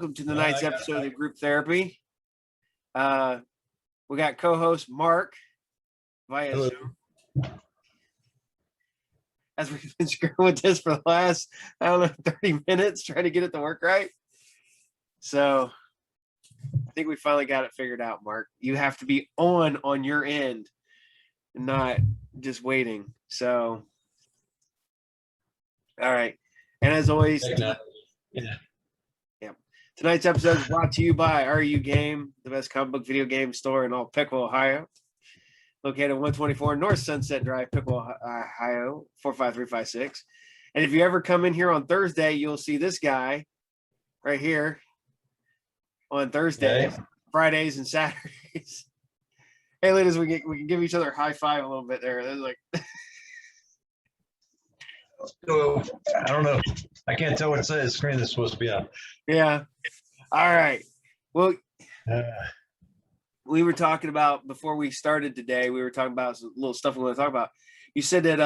welcome to tonight's episode of Group Therapy. We got co-host Mark via Hello. Zoom. As we've been screwing with this for the last, 30 minutes trying to get it to work right. So I think we finally got it figured out, Mark. You have to be on your end and not just waiting. All right. And as always, tonight's episode is brought to you by RU Game, the best comic book video game store in all Pickle, Ohio. Located 124 North Sunset Drive, Pickle, Ohio, 45356. And if you ever come in here on Thursday, you'll see this guy right here on Thursdays, Fridays, and Saturdays. Hey, ladies, we can give each other a high five a little bit there. That's like I don't know. I can't tell what the screen is supposed to be on. Yeah. All right. Well, we were talking about before we started today. We were talking about some little stuff we want to talk about. You said that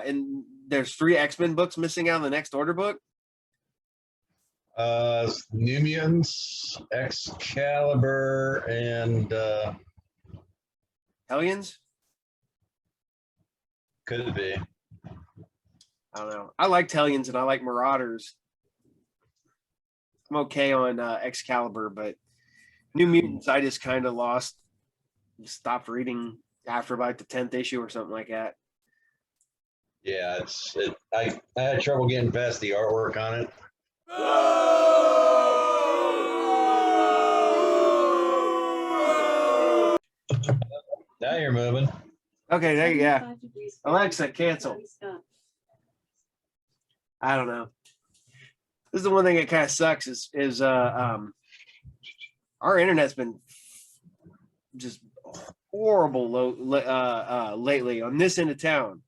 and there's 3 X-Men books missing out of the next order book. New Mutants, Excalibur, and Hellions. could it be? I don't know. I like Hellions and I like Marauders. I'm okay on Excalibur, but New Mutants, I just kind of stopped reading after about the 10th issue or something like that. Yeah, I had trouble getting past the artwork on it. Now you're moving. Okay, there you go. Alexa, cancel. I don't know. This is the one thing that kind of sucks is our internet's been just horrible lately on this end of town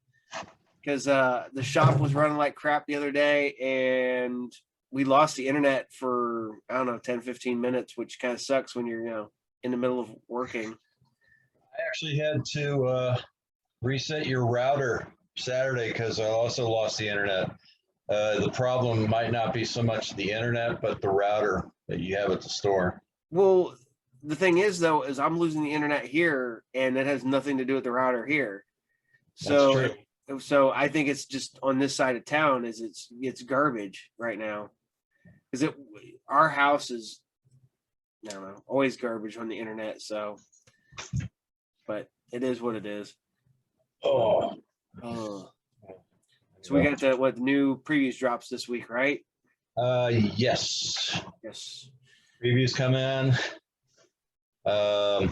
because the shop was running like crap the other day and we lost the internet for 10-15 minutes, which kind of sucks when you're in the middle of working. I actually had to reset your router Saturday because I also lost the internet. The problem might not be so much the internet, but the router that you have at the store. Well, the thing is, though, is I'm losing the internet here, and it has nothing to do with the router here. So, I think it's just on this side of town is it's garbage right now, because our house is, I don't know, always garbage on the internet. So, but it is what it is. Oh. So we got the new previews drops this week, right? Yes. Yes. Previews come in. I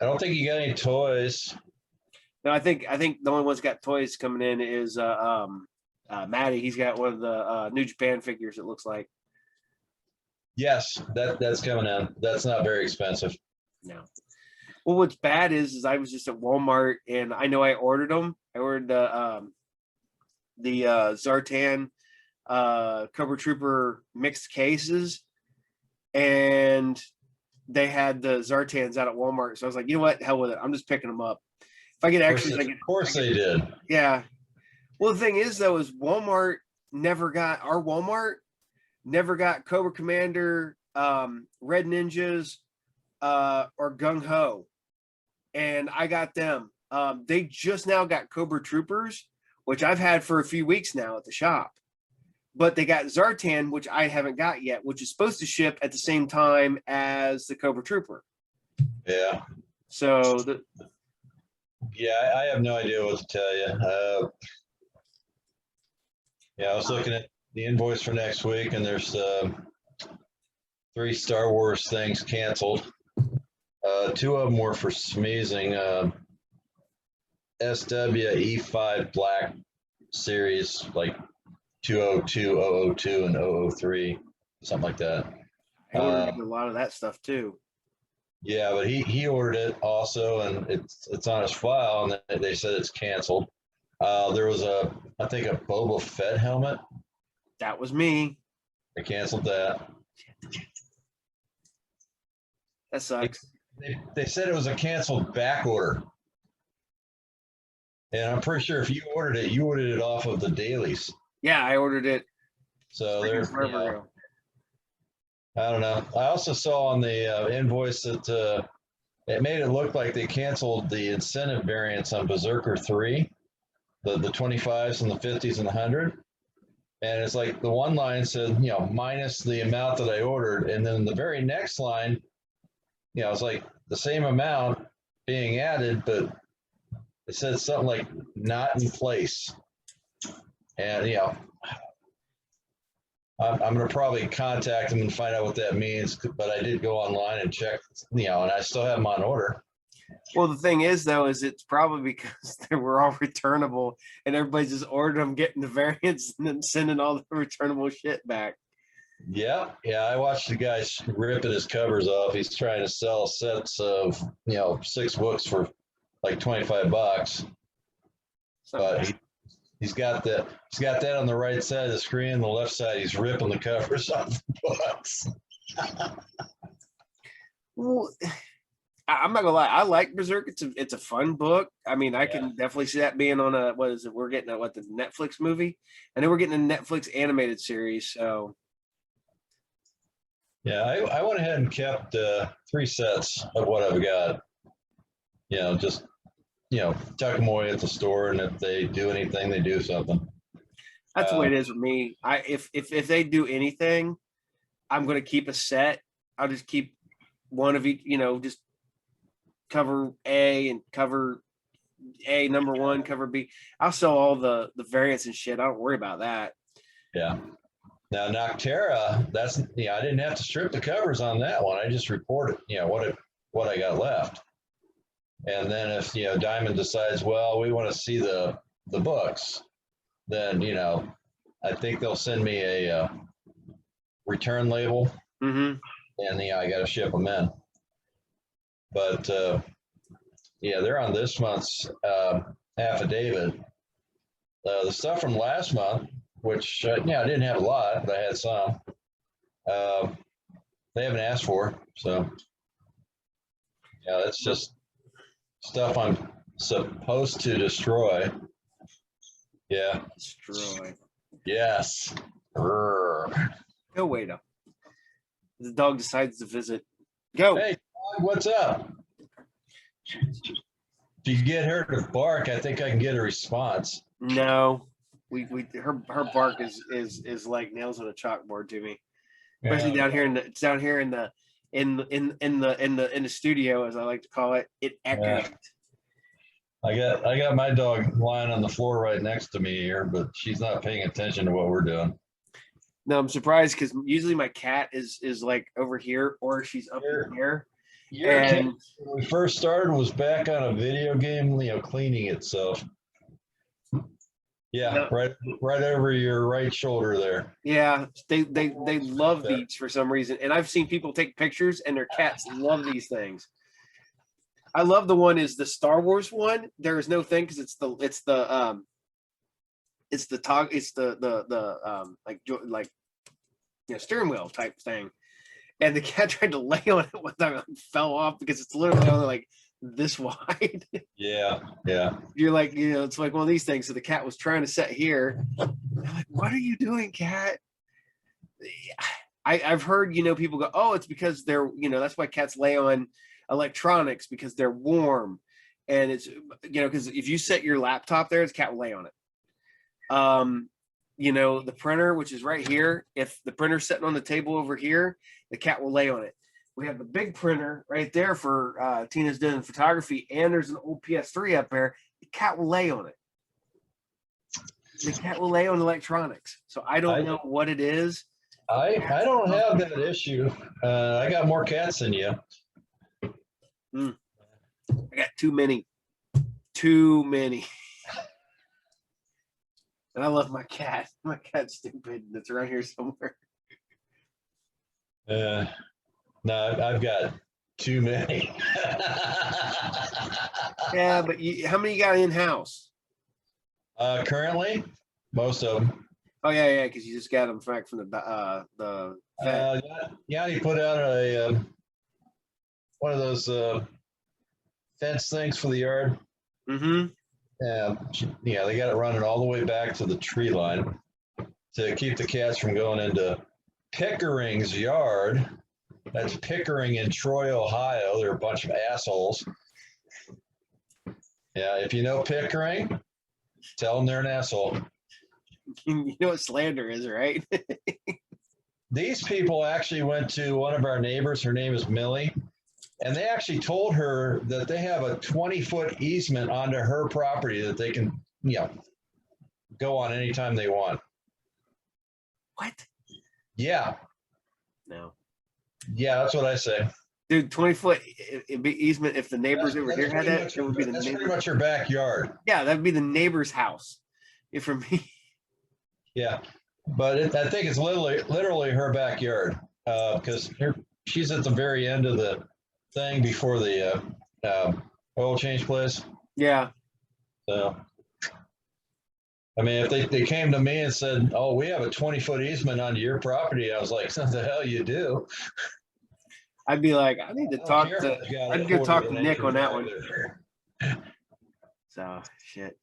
don't think you got any toys. No, I think the only one's got toys coming in is Maddie. He's got one of the New Japan figures, it looks like. Yes, that's coming in. That's not very expensive. No. Well, what's bad is I was just at Walmart and I know I ordered them. I ordered the Zartan Cobra Trooper mixed cases, and they had the Zartans out at Walmart. So I was like, you know what? Hell with it. I'm just picking them up. If I get extras, of course they did. Yeah. Well, the thing is, though, is Walmart never got Cobra Commander, Red Ninjas, or Gung Ho. And I got them. They just now got Cobra Troopers, which I've had for a few weeks now at the shop. But they got Zartan, which I haven't got yet, which is supposed to ship at the same time as the Cobra Trooper. Yeah. So I have no idea what to tell you. I was looking at the invoice for next week, and there's 3 Star Wars things canceled. 2 of them were for sneezing. SWE5 Black Series, like 202, 002, and 003, something like that. I ordered a lot of that stuff too. Yeah, but he ordered it also, and it's on his file, and they said it's canceled. There was I think a Boba Fett helmet. That was me. They canceled that. That sucks. They said it was a canceled back order. And I'm pretty sure if you ordered it off of the dailies. Yeah, I ordered it So they're, Forever ago. I don't know. I also saw on the invoice that it made it look like they canceled the incentive variants on Berserker 3, the 25s and the 50s and the 100. And it's like the one line said, minus the amount that I ordered. And then the very next line, it's like the same amount being added, but it said something like not in place. And, I'm going to probably contact them and find out what that means. But I did go online and check, and I still have them on order. Well, the thing is, though, is it's probably because they were all returnable and everybody just ordered them, getting the variants, and then sending all the returnable shit back. Yeah. I watched the guy ripping his covers off. He's trying to sell sets of, 6 books for like $25. But he's got that on the right side of the screen. The left side, he's ripping the covers off the books. Well, I'm not gonna lie. I like Berserk. It's a fun book. I mean, I can definitely see that being on a, what is it? We're getting a, the Netflix movie, and then we're getting a Netflix animated series. So yeah, I went ahead and kept 3 sets of what I've got. Just tuck them away at the store, and if they do anything, they do something. that's the way it is with me. If they do anything, I'm gonna keep a set. I'll just keep one of each. Just cover A and cover A number 1, cover B. I'll sell all the variants and shit. I don't worry about that. Yeah. Now Noctera, that's I didn't have to strip the covers on that one. I just reported, what I got left. And then if Diamond decides, well, we want to see the books, then I think they'll send me a return label, Mm-hmm. and I got to ship them in. But they're on this month's affidavit. The stuff from last month, which I didn't have a lot, but I had some. They haven't asked for, so that's just stuff I'm supposed to destroy. Yeah. Destroy. Yes. Go wait up. The dog decides to visit. Go. Hey, dog, what's up? If you get her to bark, I think I can get a response. No, her bark is like nails on a chalkboard to me, especially down here in the studio, as I like to call it. It echoes. I got my dog lying on the floor right next to me here, but she's not paying attention to what we're doing. No, I'm surprised because usually my cat is like over here, or she's up in here. Your cat, when we first started, was back on a video game, cleaning itself. Yeah, no. right over your right shoulder there. Yeah, they love these for some reason, and I've seen people take pictures, and their cats love these things. I love the one is the Star Wars one. There is no thing because it's the steering wheel type thing, and the cat tried to lay on it one time and fell off because it's literally only like this wide. Yeah. You're like, it's like one of these things. So the cat was trying to sit here. I'm like, what are you doing, cat? I've heard, people go, oh, it's because they're, that's why cats lay on electronics because they're warm. And it's, because if you set your laptop there, the cat will lay on it. The printer, which is right here, if the printer's sitting on the table over here, the cat will lay on it. We have the big printer right there for Tina's doing photography, and there's an old PS3 up there. The cat will lay on it. The cat will lay on electronics. So I don't know what it is. I don't have that issue. I got more cats than you. I got too many. And I love my cat. My cat's stupid. It's around here somewhere. No, I've got too many. Yeah, but how many you got in-house? Currently, most of them. Oh yeah, because you just got them back from the vet. He put out one of those fence things for the yard. Mm-hmm. Yeah, they got it running all the way back to the tree line. to keep the cats from going into Pickering's yard. That's Pickering in Troy, Ohio. They're a bunch of assholes. Yeah, if you know Pickering, tell them they're an asshole. You know what slander is, right? These people actually went to one of our neighbors. Her name is Millie. And they actually told her that they have a 20-foot easement onto her property that they can, go on anytime they want. What? Yeah. No. Yeah, that's what I say. Dude, 20-foot it'd be easement. If the neighbors over here had that, it would be the That's neighbor. pretty much your backyard. Yeah, that'd be the neighbor's house. If for me. Yeah, but I think it's literally her backyard because she's at the very end of the thing before the oil change place. Yeah. So, I mean, if they came to me and said, "Oh, we have a 20-foot easement onto your property," I was like, "What the hell you do?" I'd be like, I need to talk to. I'd go talk to Nick on that one. So shit.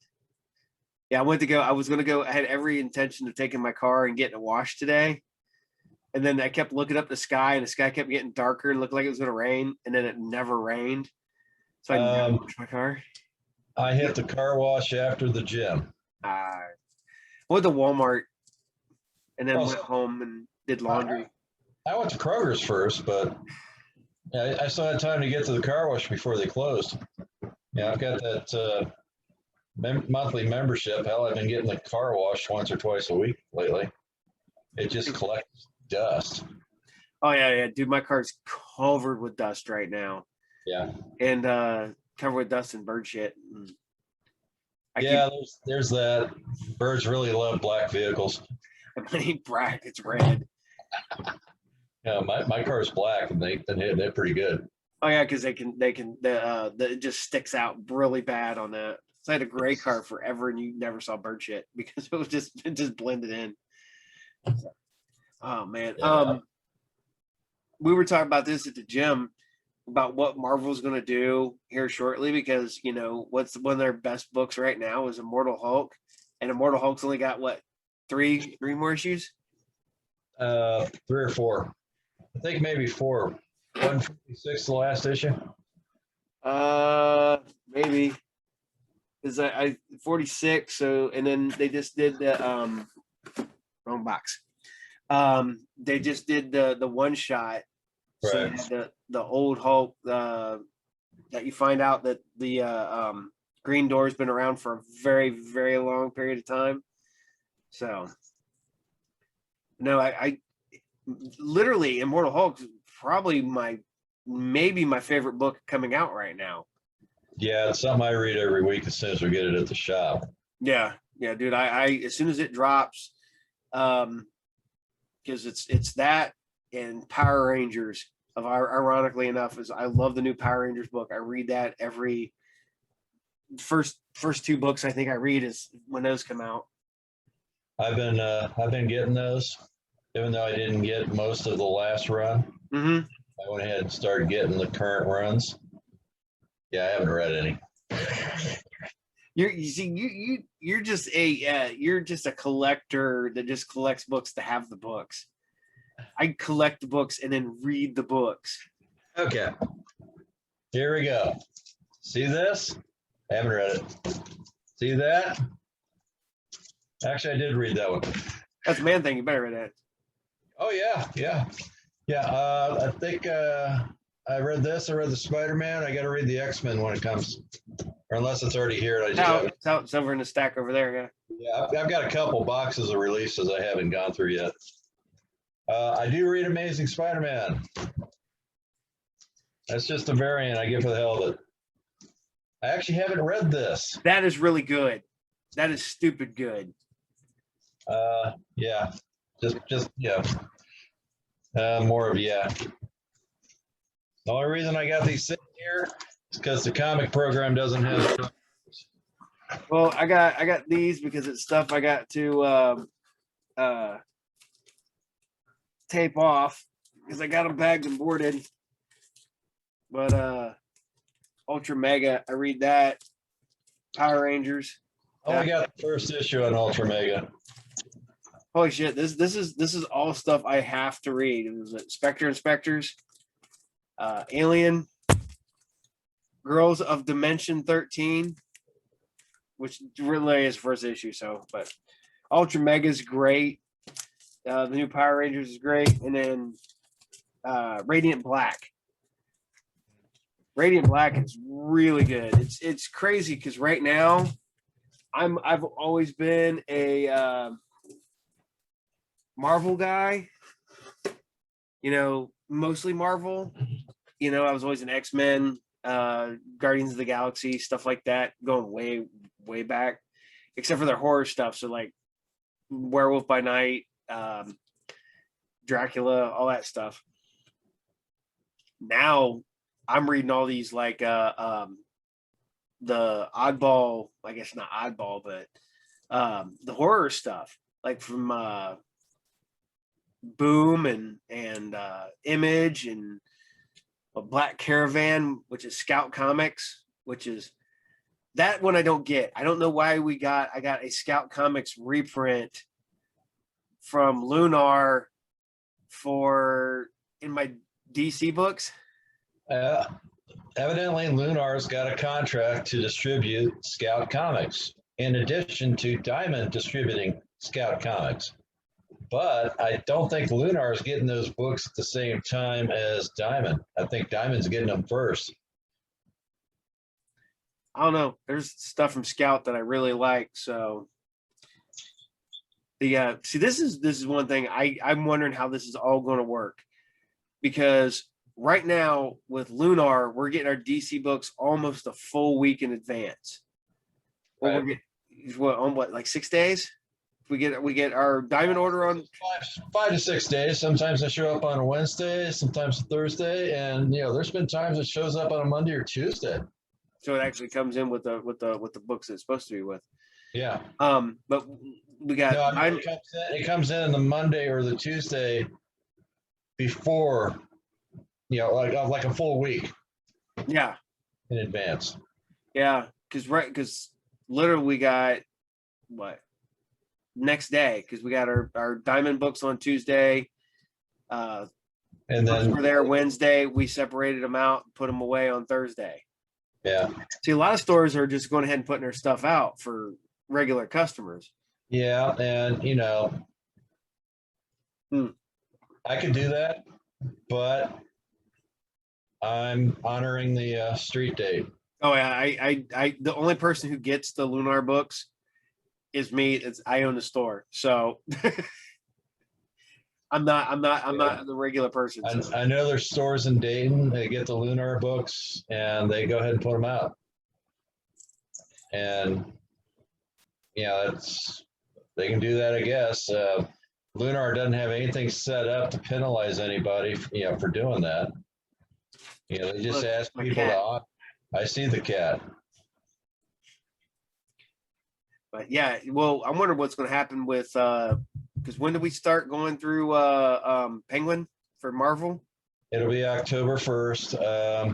Yeah, I went to go. I was gonna go. I had every intention of taking my car and getting it washed today, and then I kept looking up the sky, and the sky kept getting darker and looked like it was gonna rain, and then it never rained. So I never washed my car. I hit the car wash after the gym. I went to Walmart, and then went home and did laundry. I went to Kroger's first, but yeah, I still had time to get to the car wash before they closed. Yeah, I've got that monthly membership. Hell, I've been getting the car washed once or twice a week lately. It just collects dust. Oh yeah, dude, my car's covered with dust right now. Yeah, and covered with dust and bird shit. There's that. Birds really love black vehicles. It ain't black, it's red. Yeah, my car's black, and they're pretty good. Oh yeah, because it just sticks out really bad on that. So I had a gray car forever, and you never saw bird shit because it just blended in. Oh man, Yeah. We were talking about this at the gym about what Marvel's going to do here shortly because what's one of their best books right now is Immortal Hulk, and Immortal Hulk's only got what three more issues? 3 or 4. I think maybe 4. 156 the last issue. Maybe. Is I 46? So and then they just did the wrong box. They just did the one shot. So Right. the old Hulk that you find out that the Green Door's been around for a very, very long period of time. So no, I literally Immortal Hulk is probably maybe my favorite book coming out right now. Yeah, it's something I read every week as soon as we get it at the shop. Yeah, dude. I as soon as it drops, because it's that and Power Rangers. Ironically enough, is I love the new Power Rangers book. I read that every first 2 books I think I read is when those come out. I've been getting those, even though I didn't get most of the last run. Mm-hmm. I went ahead and started getting the current runs. Yeah, I haven't read any. You're just a collector that just collects books to have the books. I collect the books and then read the books. Okay. Here we go. See this? I haven't read it. See that? Actually, I did read that one. That's the man thing. You better read that. Oh, yeah. I think I read this. I read the Spider-Man. I got to read the X-Men when it comes. Or unless it's already here. It's over in the stack over there. Yeah, I've got a couple boxes of releases I haven't gone through yet. I do read Amazing Spider-Man. That's just a variant I get for the hell of it. I actually haven't read this. That is really good. That is stupid good. Yeah. Just yeah. More of yeah. The only reason I got these sitting here is because the comic program doesn't have. Well, I got these because it's stuff I got to tape off because I got them bagged and boarded. But Ultra Mega, I read that. Power Rangers. Oh, I got the first issue on Ultra Mega. Holy shit! This is all stuff I have to read. It was Spectre Inspectors, Alien, Girls of Dimension 13, which really is first issue. So, but Ultra Mega is great. The new Power Rangers is great, and then Radiant Black. Radiant Black is really good. It's crazy because right now I've always been a Marvel guy. Mostly Marvel. I was always an X-Men, Guardians of the Galaxy, stuff like that, going way, way back, except for their horror stuff. So like Werewolf by Night, Dracula, all that stuff. Now I'm reading all these like the oddball, I guess not oddball, but the horror stuff, like from Boom and Image and a Black Caravan, which is Scout Comics, which is that one I don't get. I don't know why I got a Scout Comics reprint from Lunar in my DC books. Evidently, Lunar's got a contract to distribute Scout Comics, in addition to Diamond distributing Scout Comics. But I don't think Lunar is getting those books at the same time as Diamond. I think Diamond's getting them first. I don't know. There's stuff from Scout that I really like. So see, this is one thing I'm wondering how this is all going to work, because right now with Lunar, we're getting our DC books almost a full week in advance. Well, right. We're getting like 6 days. We get our Diamond order on 5 to 6 days. Sometimes they show up on a Wednesday, sometimes a Thursday, and there's been times it shows up on a Monday or Tuesday. So it actually comes in with the books it's supposed to be with. Yeah. But we got it comes in the Monday or the Tuesday before, like a full week. Yeah. In advance. Yeah, because literally we got what? Next day, because we got our Diamond books on Tuesday, and then we're there Wednesday. We separated them out and put them away on Thursday. Yeah. See, a lot of stores are just going ahead and putting their stuff out for regular customers. Yeah, and I could do that, but I'm honoring the street date. Oh yeah, I the only person who gets the Lunar books is me. I own the store, so I'm not the regular person. So. I know there's stores in Dayton. They get the Lunar books and they go ahead and put them out. And they can do that, I guess. Lunar doesn't have anything set up to penalize anybody, for doing that. They just ask people to. I see the cat. But yeah, well, I wonder what's going to happen with because when do we start going through Penguin for Marvel? It'll be October 1st.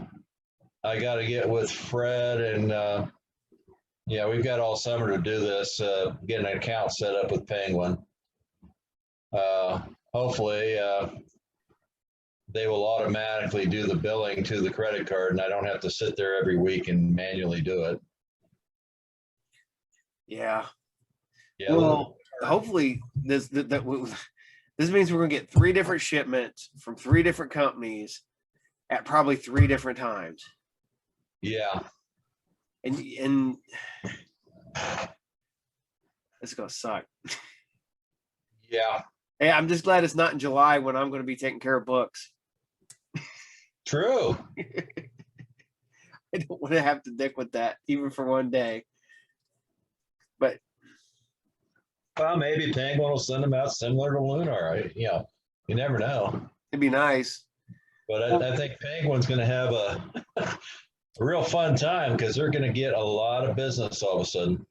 I got to get with Fred and we've got all summer to do this. Get an account set up with Penguin. Hopefully, they will automatically do the billing to the credit card, and I don't have to sit there every week and manually do it. Yeah. Well, hopefully this means we're gonna get 3 different shipments from 3 different companies at probably 3 different times. Yeah. And it's gonna suck. Yeah. Hey, I'm just glad it's not in July when I'm going to be taking care of books. True. I don't want to have to dick with that even for one day. But maybe Penguin will send them out similar to Lunar. You never know. It'd be nice. But I think Penguin's going to have a real fun time because they're going to get a lot of business all of a sudden.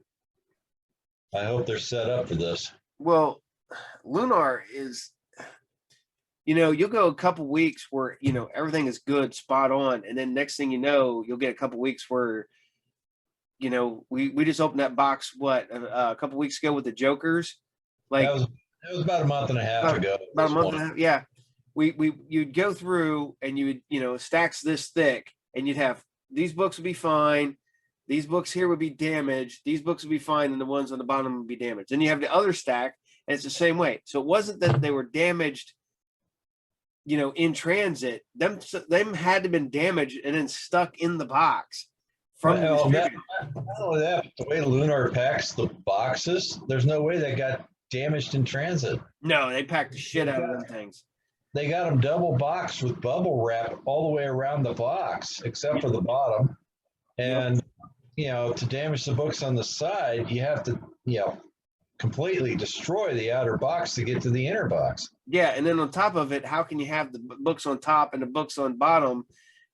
I hope they're set up for this. Well, Lunar is, you'll go a couple weeks where, everything is good, spot on. And then next thing you know, you'll get a couple weeks where, we just opened that box, a couple weeks ago with the Jokers. Like It was about a month and a half ago. About a month and a half. Yeah. You'd go through and you would, stacks this thick, and you'd have these books would be fine. These books here would be damaged. These books would be fine, and the ones on the bottom would be damaged. Then you have the other stack, and it's the same way. So it wasn't that they were damaged, in transit. Them had to been damaged and then stuck in the box from the distributor. Not only that, but the way Lunar packs the boxes, there's no way they got damaged in transit. No, they packed the shit out of them things. They got them double boxed with bubble wrap all the way around the box, except for the bottom. And, to damage the books on the side, you have to, completely destroy the outer box to get to the inner box. Yeah, and then on top of it, how can you have the books on top and the books on bottom,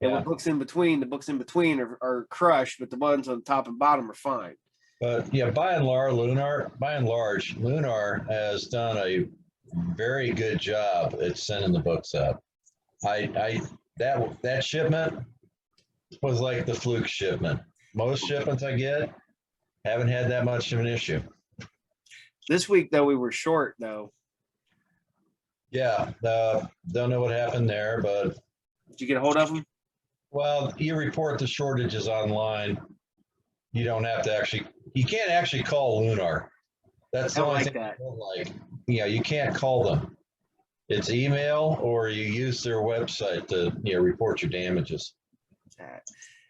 and the books in between? The books in between are crushed, but the ones on top and bottom are fine. But yeah, by and large, Lunar has done a very good job at sending the books out. That shipment was like the fluke shipment. Most shipments I get haven't had that much of an issue. This week, though, we were short, though. Yeah, don't know what happened there, but did you get a hold of them? Well, you report the shortages online. You don't have to you can't actually call Lunar. That's the only thing I don't like. You can't call them. It's email, or you use their website to report your damages.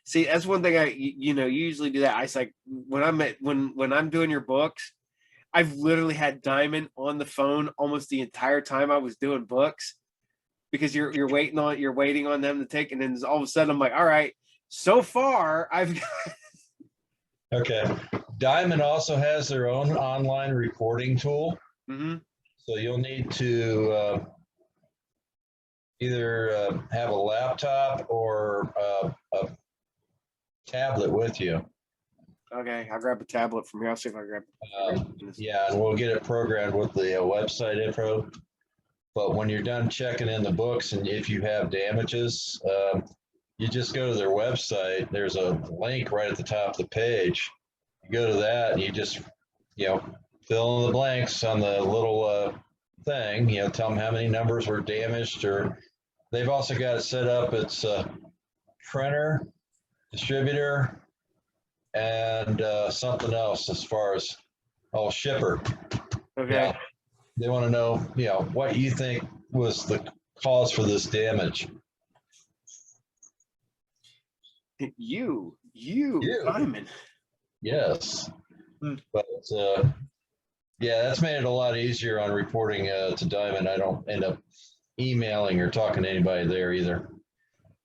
See, that's one thing I usually do that. I like when I'm doing your books, I've literally had Diamond on the phone almost the entire time I was doing books, because you're waiting on them to take, and then all of a sudden I'm like, all right, so far I've got. Okay. Diamond also has their own online reporting tool. Mm-hmm. So you'll need to either have a laptop or a tablet with you. Okay, I'll grab a tablet from here. I'll see if I grab. Yeah, and we'll get it programmed with the website info. But when you're done checking in the books, and if you have damages, you just go to their website. There's a link right at the top of the page. You go to that, and you just, fill in the blanks on the little thing. Tell them how many numbers were damaged, or they've also got it set up. It's printer, distributor, and something else as far as shipper. Okay. Yeah, they want to know, what you think was the cause for this damage. You, Diamond. Yes. But that's made it a lot easier on reporting to Diamond. I don't end up emailing or talking to anybody there either.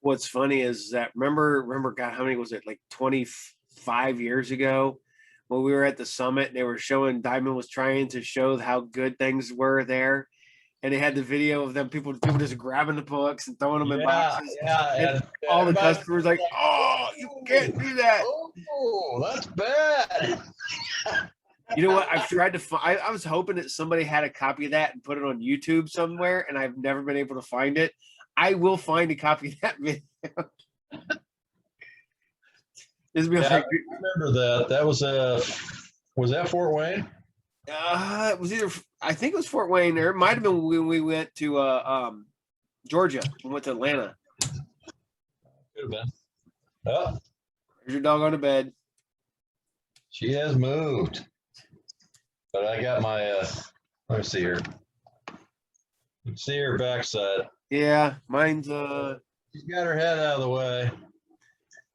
What's funny is that remember, God, how many was it? Like 25 years ago, when we were at the summit, they were showing Diamond was trying to show how good things were there. And they had the video of them people just grabbing the books and throwing them in boxes. Yeah, and all the customers like, oh, you can't do that. Oh, that's bad. You know what? I've tried to find. I was hoping that somebody had a copy of that and put it on YouTube somewhere, and I've never been able to find it. I will find a copy of that video. I remember that. That was that Fort Wayne? It was either, I think it was Fort Wayne, or it might have been when we went to Georgia. We went to Atlanta. Could have been. Oh, there's your dog on the bed. She has moved. But I got my let me see her. You can see her backside. Yeah, mine's she's got her head out of the way.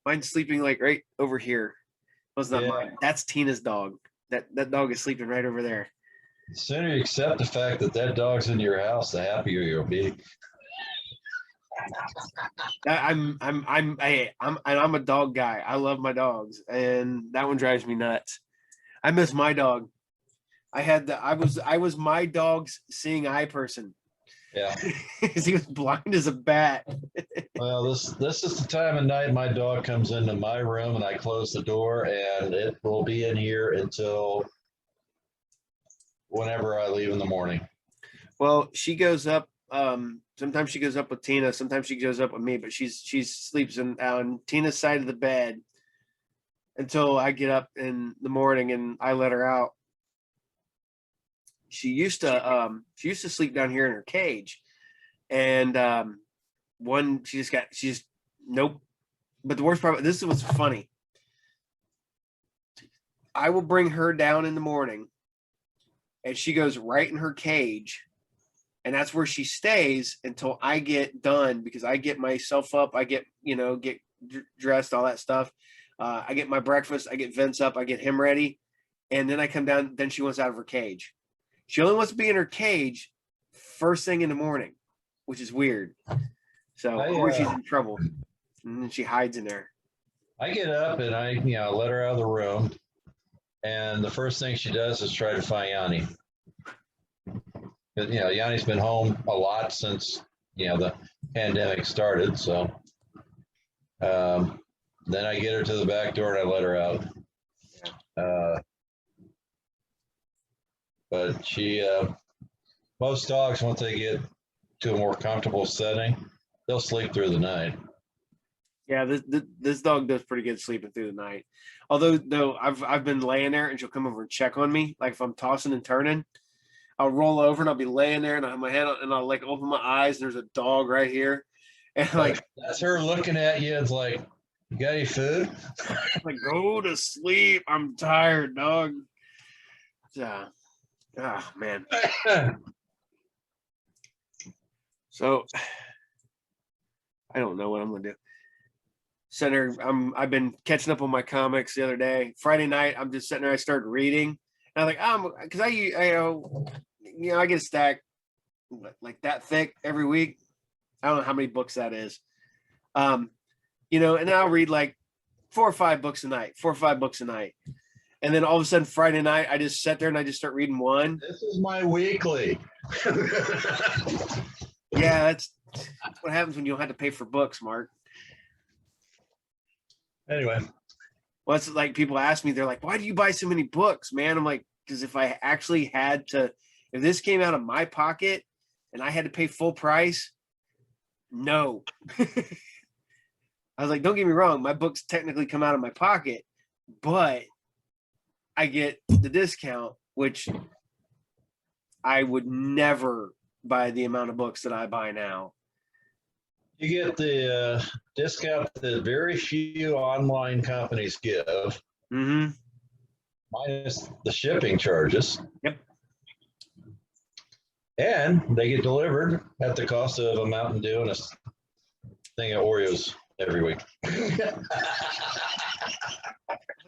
Mine's sleeping like right over here. That's not mine. That's Tina's dog. That dog is sleeping right over there. The sooner you accept the fact that dog's in your house, the happier you'll be. I'm a dog guy. I love my dogs, and that one drives me nuts. I miss my dog. I was my dog's seeing eye person. Yeah. Because he was blind as a bat. Well, this is the time of night my dog comes into my room and I close the door, and it will be in here until whenever I leave in the morning. Well, she goes up. Sometimes she goes up with Tina. Sometimes she goes up with me. But she sleeps on Tina's side of the bed until I get up in the morning and I let her out. she used to sleep down here in her cage, and she just nope. But the worst part, this is what's funny. I will bring her down in the morning, and she goes right in her cage, and that's where she stays until I get done, because I get myself up, I get dressed, all that stuff. I get my breakfast, I get Vince up, I get him ready, and then I come down. Then she wants out of her cage. She only wants to be in her cage first thing in the morning, which is weird. So or she's in trouble, and then she hides in there. I get up and I let her out of the room, and the first thing she does is try to find Yanni. Yanni's been home a lot since the pandemic started. So then I get her to the back door and I let her out. But she, most dogs, once they get to a more comfortable setting, they'll sleep through the night. Yeah, this dog does pretty good sleeping through the night. Although, though, I've been laying there and she'll come over and check on me. Like if I'm tossing and turning, I'll roll over and I'll be laying there and I have my head on, and I'll like open my eyes and there's a dog right here, and like that's her looking at you. It's like, you got any food? like, go to sleep. I'm tired, dog. Yeah. Oh man. So I don't know what I'm gonna do. Sitting there, I've been catching up on my comics the other day. Friday night, I'm just sitting there. I started reading, and I was like, because I get a stack like that thick every week. I don't know how many books that is. And then I'll read like 4 or 5 books a night, and then all of a sudden Friday night, I just sat there and I just start reading one. This is my weekly. Yeah, that's what happens when you don't have to pay for books, Mark. Anyway, well, it's like people ask me, they're like, "Why do you buy so many books, man?" I'm like, because if I actually had to, if this came out of my pocket and I had to pay full price, no. I was like, don't get me wrong, my books technically come out of my pocket, but I get the discount, which I would never buy the amount of books that I buy now. You get the discount that very few online companies give, minus the shipping charges. Yep. And they get delivered at the cost of a Mountain Dew and a thing of Oreos every week.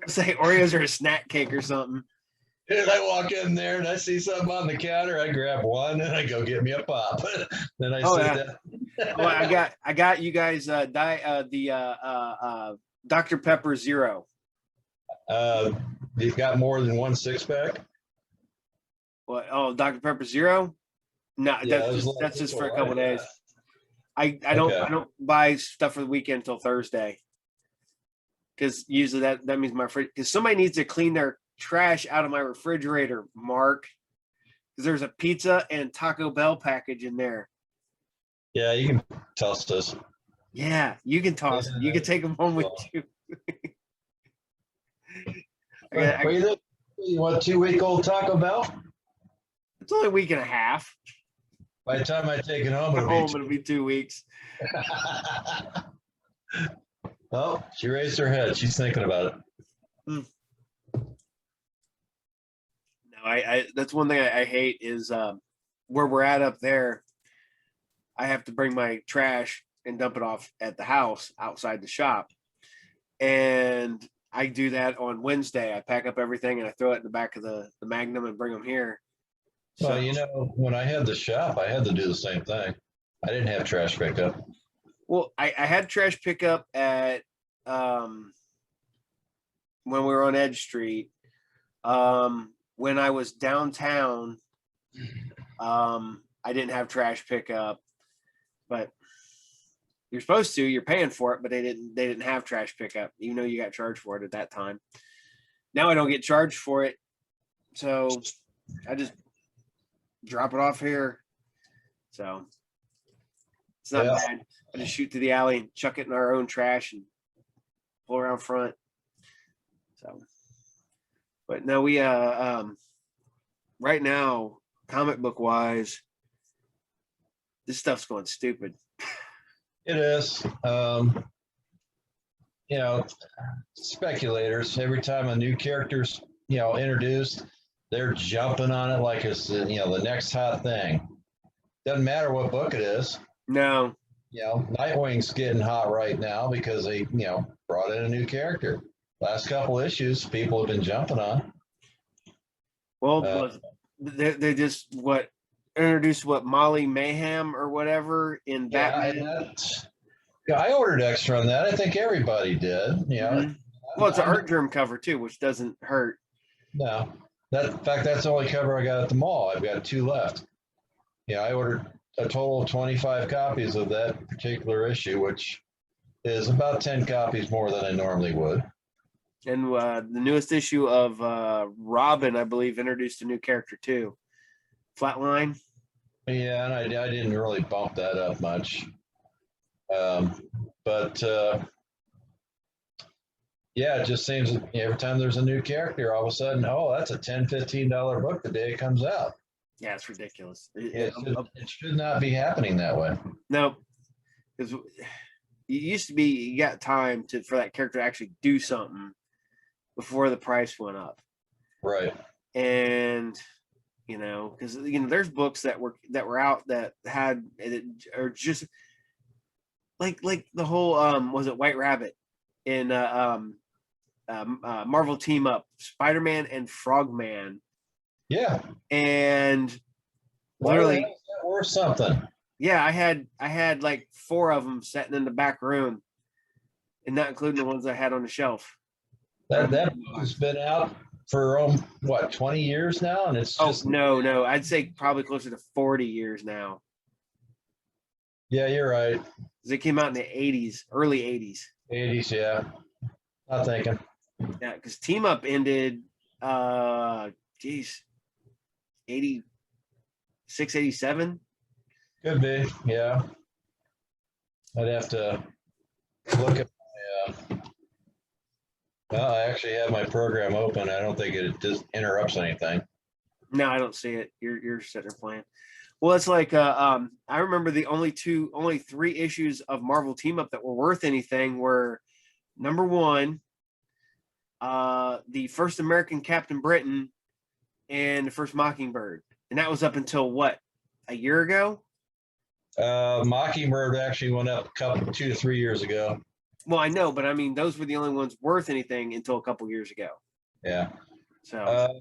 Say Oreos are a snack cake or something. And I walk in there and I see something on the counter. I grab one and I go get me a pop. Then I sit down. Oh, I got you guys Dr. Pepper Zero. You've got more than one 6-pack? What? Oh, Dr. Pepper Zero? No, Yeah, that's just for a couple days. I don't buy stuff for the weekend until Thursday, because usually that means my fridge, because somebody needs to clean their trash out of my refrigerator, Mark, because there's a pizza and Taco Bell package in there. Yeah, you can toss those. Yeah, you can toss them. You can take them home with you. You want 2-week-old Taco Bell? It's only a week and a half. By the time I take it home, it'll be 2 weeks. Well, she raised her head. She's thinking about it. No, I that's one thing I hate is where we're at up there. I have to bring my trash and dump it off at the house outside the shop. And I do that on Wednesday. I pack up everything and I throw it in the back of the Magnum and bring them here. Well, when I had the shop, I had to do the same thing. I didn't have trash pickup. Well, I had trash pickup at when we were on Edge Street. When I was downtown, I didn't have trash pickup, but you're supposed to. You're paying for it, but they didn't have trash pickup, even though you got charged for it at that time. Now I don't get charged for it, so I just drop it off here. So it's not bad. I just shoot to the alley and chuck it in our own trash and pull around front. So, but no, we right now comic book wise, this stuff's going stupid. It is. You know, speculators. Every time a new character's introduced, they're jumping on it like it's the next hot thing. Doesn't matter what book it is. No. Nightwing's getting hot right now because they brought in a new character. Last couple issues, people have been jumping on. Well, they just introduced Molly Mayhem or whatever in Batman. I ordered extra on that. I think everybody did. Mm-hmm. Well, it's an art germ cover too, which doesn't hurt. No, in fact, that's the only cover I got at the mall. I've got 2 left. I ordered a total of 25 copies of that particular issue, which is about 10 copies more than I normally would. And the newest issue of Robin, I believe, introduced a new character too, Flatline. Yeah, and I didn't really bump that up much. But yeah, it just seems every time there's a new character, all of a sudden, that's a $10, $15 book the day it comes out. Yeah, it's ridiculous. It should not be happening that way. No, because it used to be you got time for that character to actually do something before the price went up. Right. And because there's books that were out that had or just like the whole was it White Rabbit in Marvel Team Up, Spider-Man and Frogman. Yeah. And literally or something. Yeah, I had like 4 of them sitting in the back room, and not including the ones I had on the shelf. That has been out for 20 years now, and it's just no, I'd say probably closer to 40 years now. Yeah, you're right. It came out in the 80s, early 80s. 80s, yeah. Not thinking. Yeah, because Team Up ended, 86, 87. Could be, yeah. I'd have to look at my. Well, I actually have my program open. I don't think it just interrupts anything. No, I don't see it. You're sitting there playing. Well, it's like I remember the only 3 issues of Marvel Team Up that were worth anything were number 1, the first American Captain Britain, and the first Mockingbird, and that was up until what, a year ago? Mockingbird actually went up 2 to 3 years ago. Well, I know, but I mean, those were the only ones worth anything until a couple years ago. Yeah. So.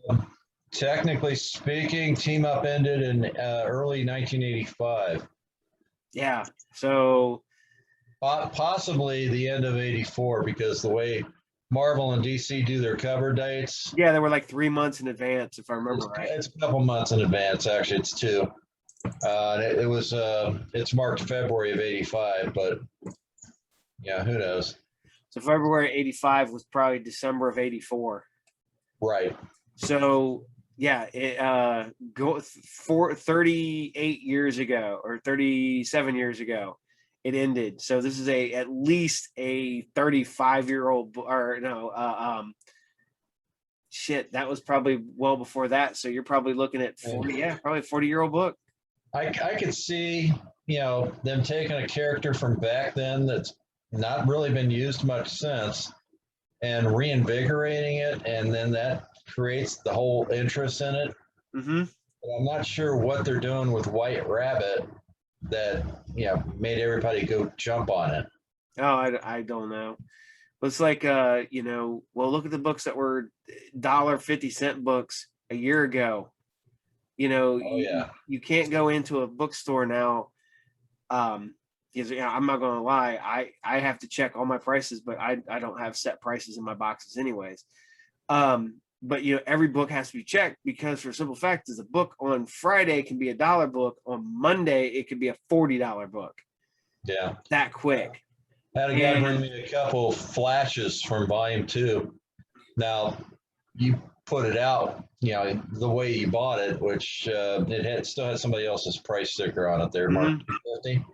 Technically speaking, Team Up ended in early 1985. Yeah. So. Possibly the end of 84, because the way Marvel and DC do their cover dates. Yeah, they were like 3 months in advance, if I remember right. It's a couple months in advance, actually. It's 2. It's marked February of 85, but yeah, who knows? So February 85 was probably December of 84. Right. So yeah, it 38 years ago or 37 years ago, it ended. So this is at least a 35-year-old, or no, shit, that was probably well before that. So you're probably looking at 40, probably a 40-year-old book. I could see, them taking a character from back then that's not really been used much since and reinvigorating it, and then that creates the whole interest in it. Mm-hmm. But I'm not sure what they're doing with White Rabbit that made everybody go jump on it. Oh, I don't know. But it's like well, look at the books that were $1.50 books a year ago. You can't go into a bookstore now. Because I'm not going to lie, I have to check all my prices, but I don't have set prices in my boxes anyways. But every book has to be checked, because for a simple fact is a book on Friday can be a $1 book. On Monday, it could be a $40 book. Yeah. That quick. Had a guy bring me a couple flashes from volume 2. Now, you put it out, the way you bought it, which still had somebody else's price sticker on it there, marked $2.50.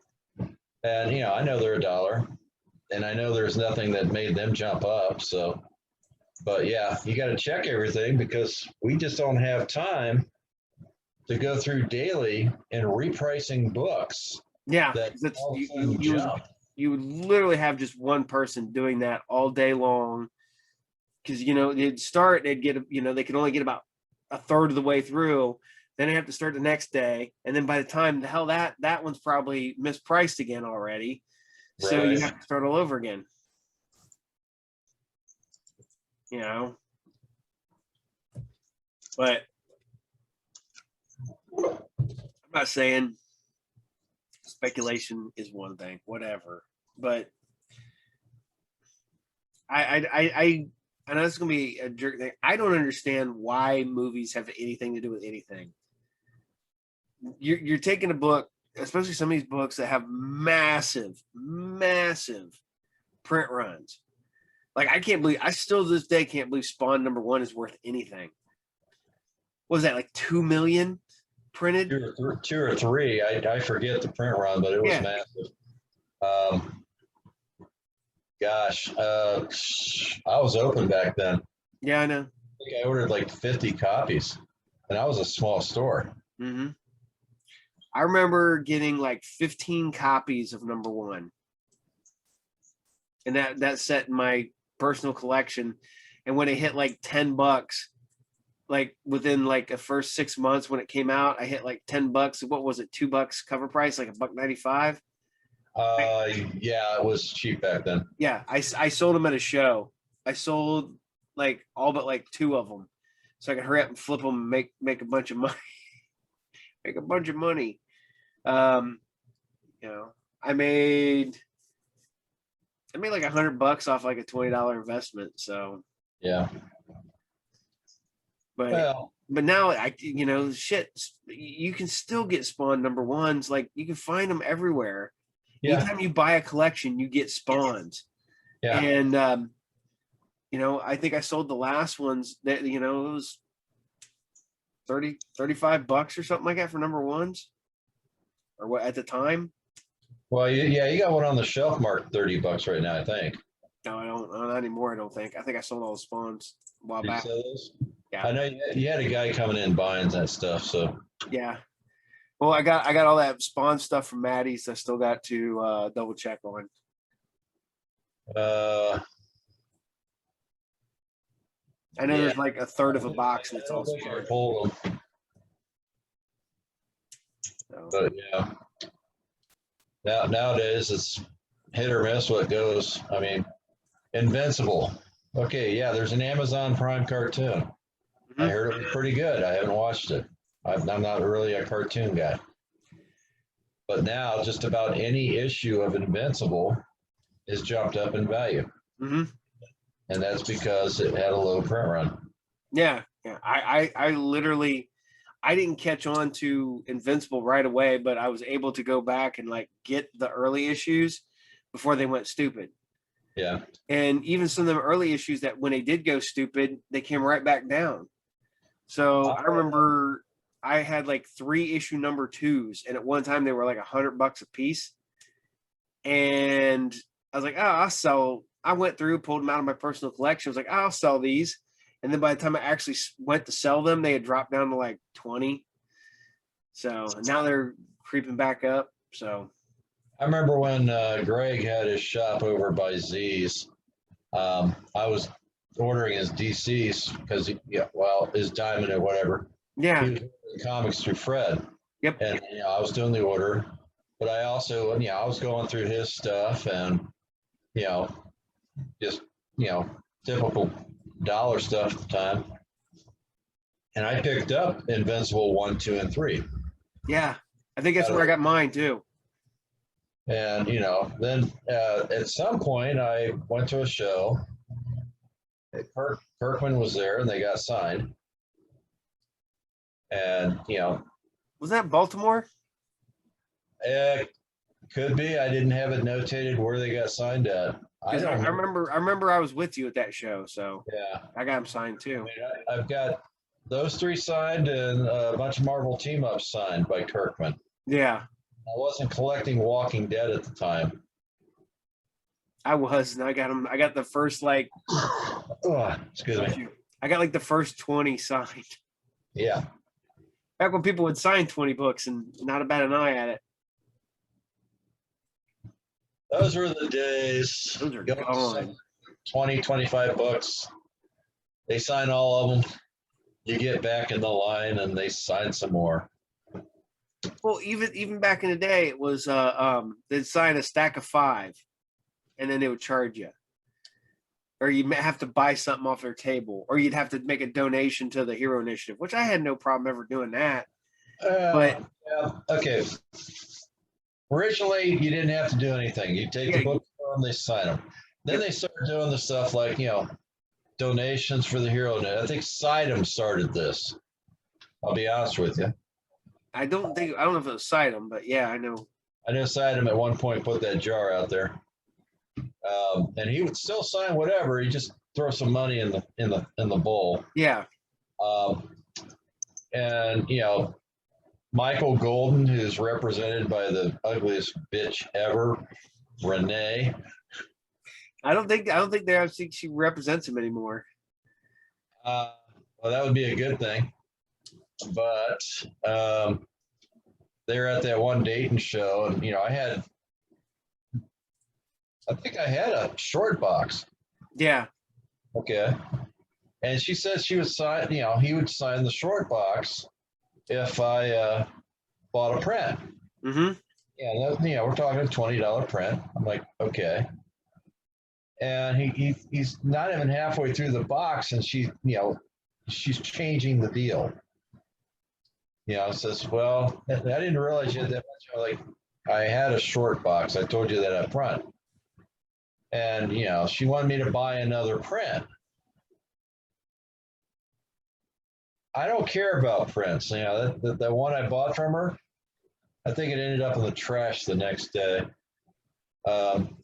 And, I know they're $1, and I know there's nothing that made them jump up. So, but yeah, you got to check everything, because we just don't have time to go through daily and repricing books Yeah, that 'cause it's all of a you, sudden jump. you would literally have just one person doing that all day long. Because they'd start, they'd get they could only get about a third of the way through. Then they have to start the next day, and then by the time the hell that one's probably mispriced again already. So you Right. have to start all over again. But I'm not saying speculation is one thing, whatever. But I know this is gonna be a jerk thing. I don't understand why movies have anything to do with anything. You're taking a book, especially some of these books that have massive print runs. Like I still to this day can't believe Spawn #1 is worth anything. What was that, like 2 million printed? Two or three. I forget the print run, but it was massive. Gosh, I was open back then. Yeah, I know. I think I ordered like 50 copies, and I was a small store. Mm-hmm. I remember getting like 15 copies of #1, and that set in my personal collection. And when it hit like $10, like within like the first 6 months when it came out, I hit like $10. What was it? $2 cover price, like $1.95. Yeah, it was cheap back then. Yeah, I sold them at a show. I sold like all but like 2 of them, so I could hurry up and flip them and make a bunch of money. Make a bunch of money. I made like $100 off like a $20 investment. So yeah. But now shit, you can still get Spawn #1s. Like you can find them everywhere. Yeah. Anytime you buy a collection, you get Spawns. Yeah. And I think I sold the last ones that it was $35 or something like that for #1s, or what at the time. Well, yeah, you got one on the shelf marked $30 right now, I think. No, I don't. Not anymore. I don't think. I think I sold all the Spawns a while back. You sell those? Yeah. I know you had a guy coming in buying that stuff. So yeah. Well, I got all that Spawn stuff from Maddie's. I still got to double check on. I know there's like a third of a box that's all Spawn. Hold them. So. But yeah. Nowadays it's hit or miss what goes. I mean, Invincible. Okay, yeah, there's an Amazon Prime cartoon. Mm-hmm. I heard it was pretty good. I haven't watched it. I'm not really a cartoon guy. But now just about any issue of Invincible is jumped up in value. Mm-hmm. And that's because it had a low print run. Yeah. I literally, I didn't catch on to Invincible right away, but I was able to go back and like get the early issues before they went stupid. Yeah. And even some of the early issues that when they did go stupid, they came right back down. So I remember I had like 3 issue #2s, and at one time they were like $100 a piece. And I was like, oh, I'll sell. I went through, pulled them out of my personal collection. I was like, I'll sell these. And then by the time I actually went to sell them, they had dropped down to like 20. So now they're creeping back up. So I remember when Greg had his shop over by Z's. I was ordering his DCs because his Diamond or whatever. Yeah. He was ordering comics through Fred. Yep. And I was doing the order, but I also I was going through his stuff and just typical dollar stuff at the time. And I picked up Invincible 1, 2, and 3. Yeah, I think that's where I got mine too. And then at some point I went to a show. Kirkman was there, and they got signed. And was that Baltimore? It could be. I didn't have it notated where they got signed at. I remember I was with you at that show, so yeah, I got them signed too. I've got those 3 signed and a bunch of Marvel team-ups signed by Kirkman. Yeah. I wasn't collecting Walking Dead at the time. I was, and I got them. I got the first excuse me. I got like the first 20 signed. Yeah. Back when people would sign 20 books and not bat an eye at it. Those were the days. Those are Go to gone. 20, 25 bucks. They sign all of them. You get back in the line and they sign some more. Well, even back in the day, it was they'd sign a stack of 5, and then they would charge you, or you have to buy something off their table, or you'd have to make a donation to the Hero Initiative, which I had no problem ever doing that. But yeah, okay. Originally, you didn't have to do anything. You take the book and they sign them. Then they started doing the stuff like, donations for the Hero. I think Sidem started this. I'll be honest with you. I don't know if it was Sidem, but yeah, I know. I know Sidem at one point put that jar out there, and he would still sign whatever. He just throw some money in the bowl. Yeah. And Michael Golden, who's represented by the ugliest bitch ever, Renee. I don't think she represents him anymore. Well, that would be a good thing. But they were at that one Dayton show, and I think I had a short box. Yeah. Okay. And she said she would sign, he would sign the short box if I bought a print. Mm-hmm. Yeah, we're talking a $20 print. I'm like, okay. And he's not even halfway through the box, and she's changing the deal. Says, well, I didn't realize you had that much. I'm like, I had a short box. I told you that up front. And, she wanted me to buy another print. I don't care about prints. The one I bought from her, I think it ended up in the trash the next day. I'm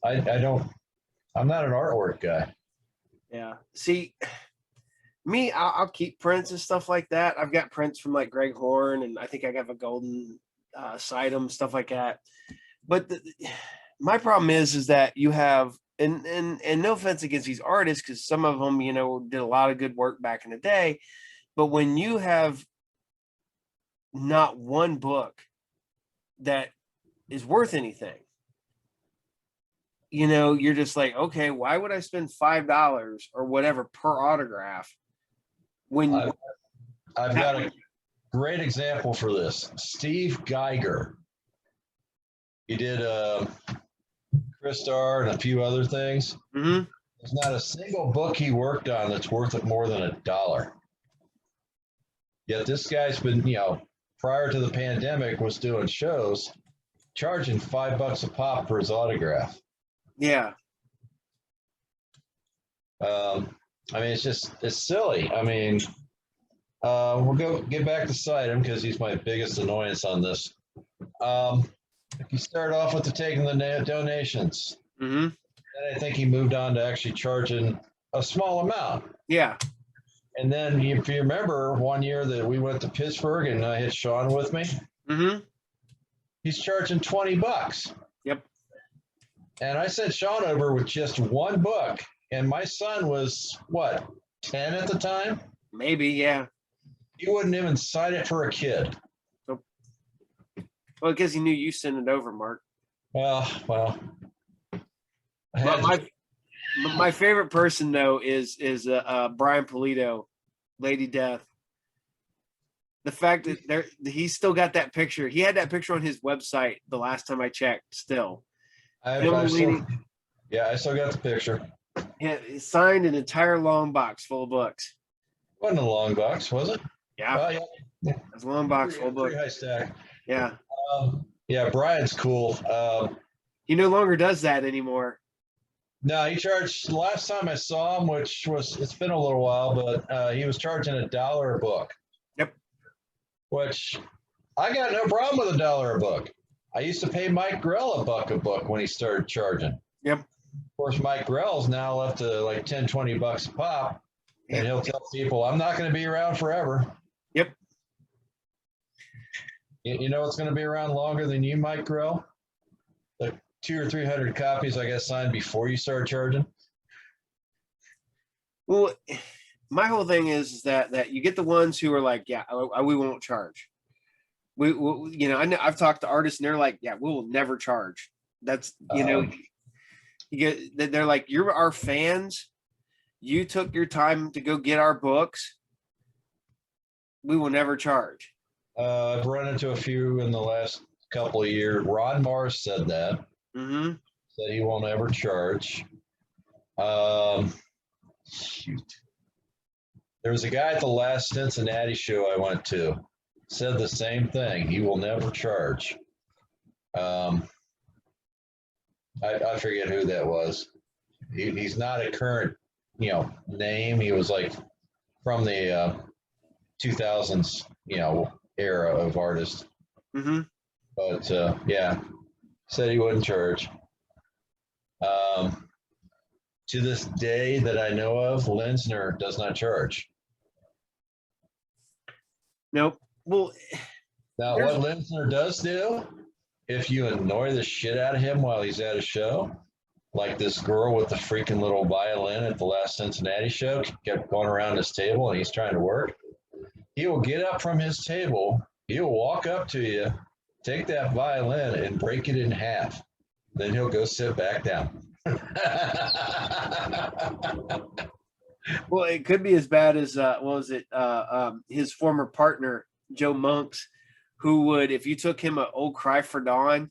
not an artwork guy. Yeah. See, me, I'll keep prints and stuff like that. I've got prints from like Greg Horn, and I think I have a Golden Sidem, stuff like that. But my problem is that you have, and no offense against these artists, because some of them, did a lot of good work back in the day. But when you have not one book that is worth anything, you're just like, okay, why would I spend $5 or whatever per autograph when I've got a great example for this. Steve Geiger. He did Crystar and a few other things. Mm-hmm. There's not a single book he worked on that's worth more than $1. Yet this guy's been, prior to the pandemic, was doing shows, charging $5 a pop for his autograph. Yeah. It's silly. We'll get back to Sidem because he's my biggest annoyance on this. He started off with taking the donations. Mm-hmm. And I think he moved on to actually charging a small amount. Yeah. And then if you remember one year that we went to Pittsburgh and I had Sean with me, mm-hmm. He's charging $20. Yep. And I sent Sean over with just one book, and my son was what, 10 at the time? Maybe, yeah. He wouldn't even sign it for a kid. So, well, because he knew you sent it over, Mark. Well. My favorite person though is Brian Polito, Lady Death. The fact that he's still got that picture. He had that picture on his website the last time I checked. Still, I still got the picture. Yeah, he signed an entire long box full of books. Wasn't a long box, was it? Yeah, yeah. It's a long box full of books. Pretty high stack. Yeah. Yeah, Brian's cool. He no longer does that anymore. No, he charged last time I saw him, it's been a little while, but he was charging $1 a book. Yep. Which I got no problem with $1 a book. I used to pay Mike Grell $1 a book when he started charging. Yep. Of course, Mike Grell's now left to like $10-20 a pop, and he'll tell people, "I'm not going to be around forever." Yep. You know what's going to be around longer than you, Mike Grell? The 200 or 300 copies I got signed before you started charging. Well, my whole thing is that you get the ones who are like, yeah, we won't charge. you know, I've talked to artists and they're like, yeah, we will never charge. That's, you know, you get, they're like, you're our fans. You took your time to go get our books. We will never charge. I've run into a few in the last couple of years. Ron Mars said that. Mm-hmm. Said he won't ever charge. Shoot. There was a guy at the last Cincinnati show I went to, said the same thing. He will never charge. I forget who that was. He's not a current, you know, name. He was like from the 2000s, you know, era of artists. Mm-hmm. But yeah, said he wouldn't charge. To this day that I know of, Linsner does not charge. Nope. Well, Now, what Linsner does do, if you annoy the shit out of him while he's at a show, like this girl with the freaking little violin at the last Cincinnati show kept going around his table and he's trying to work, he will get up from his table, he'll walk up to you, take that violin and break it in half. Then he'll go sit back down. well, it could be as bad as what was it? His former partner Joe Monks, who would, if you took him an old cry for dawn,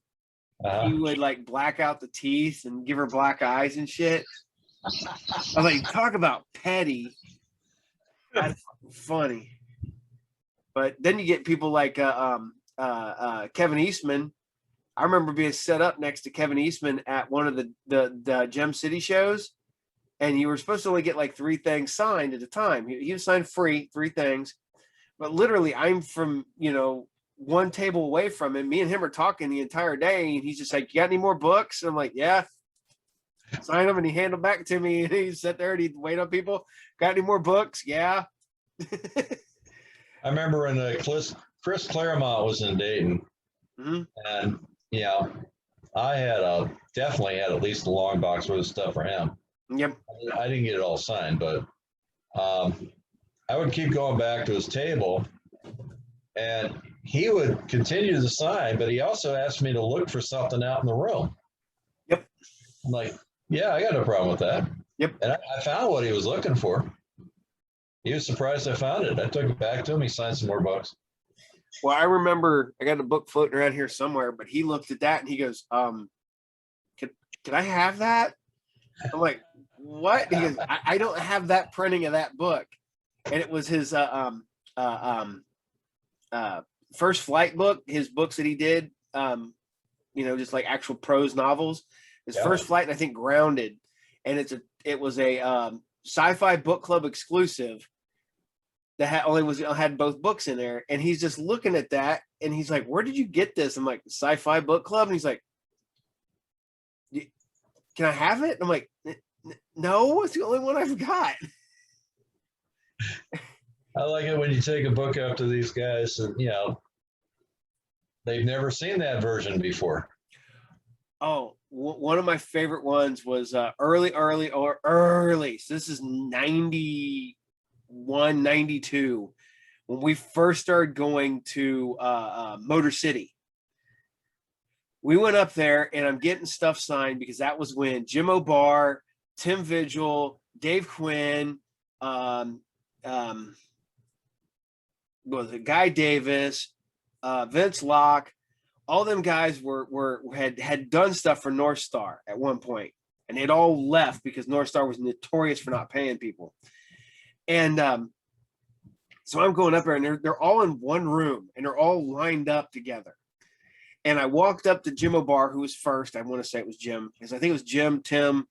he would like black out the teeth and give her black eyes and shit. I was like, talk about petty. That's funny. But then you get people like Kevin Eastman. I remember being set up next to Kevin Eastman at one of the Gem City shows, and you were supposed to only get like 3 things signed at a time. He was signed free, 3 things. But literally, I'm from, you know, one table away from him. Me and him are talking the entire day, and he's just like, "You got any more books?" And I'm like, "Yeah." Sign them, and he handed them back to me, and he sat there and he'd wait on people. "Got any more books?" "Yeah." I remember when Chris Claremont was in Dayton, and you know, I definitely had at least a long box worth of stuff for him. Yep. I didn't get it all signed, but I would keep going back to his table, and he would continue to sign, but he also asked me to look for something out in the room. Yep. I'm like, yeah, I got no problem with that. Yep. And I found what he was looking for. He was surprised I found it. I took it back to him. He signed some more books. Well, I remember I got a book floating around here somewhere, but he looked at that and he goes, can I have that? I'm like, what? He goes, I don't have that printing of that book. And it was his first flight book, his books that he did, you know, just like actual prose novels. His first flight, I think, Grounded. And it was a sci-fi book club exclusive that had both books in there. And he's just looking at that and he's like, "Where did you get this?" I'm like, "Sci-fi book club." And he's like, "Can I have it?" I'm like, "No, it's the only one I've got." I like it when you take a book up to these guys and, you know, they've never seen that version before. Oh, one of my favorite ones was early. So this is 91, 92, when we first started going to Motor City. We went up there and I'm getting stuff signed because that was when Jim O'Barr, Tim Vigil, Dave Quinn, was it Guy Davis, Vince Locke, all them guys had done stuff for North Star at one point, and they'd all left because North Star was notorious for not paying people. And so I'm going up there, and they're all in one room, and they're all lined up together. And I walked up to Jim O'Barr, who was first. I want to say it was Jim, because I think it was Jim, Tim,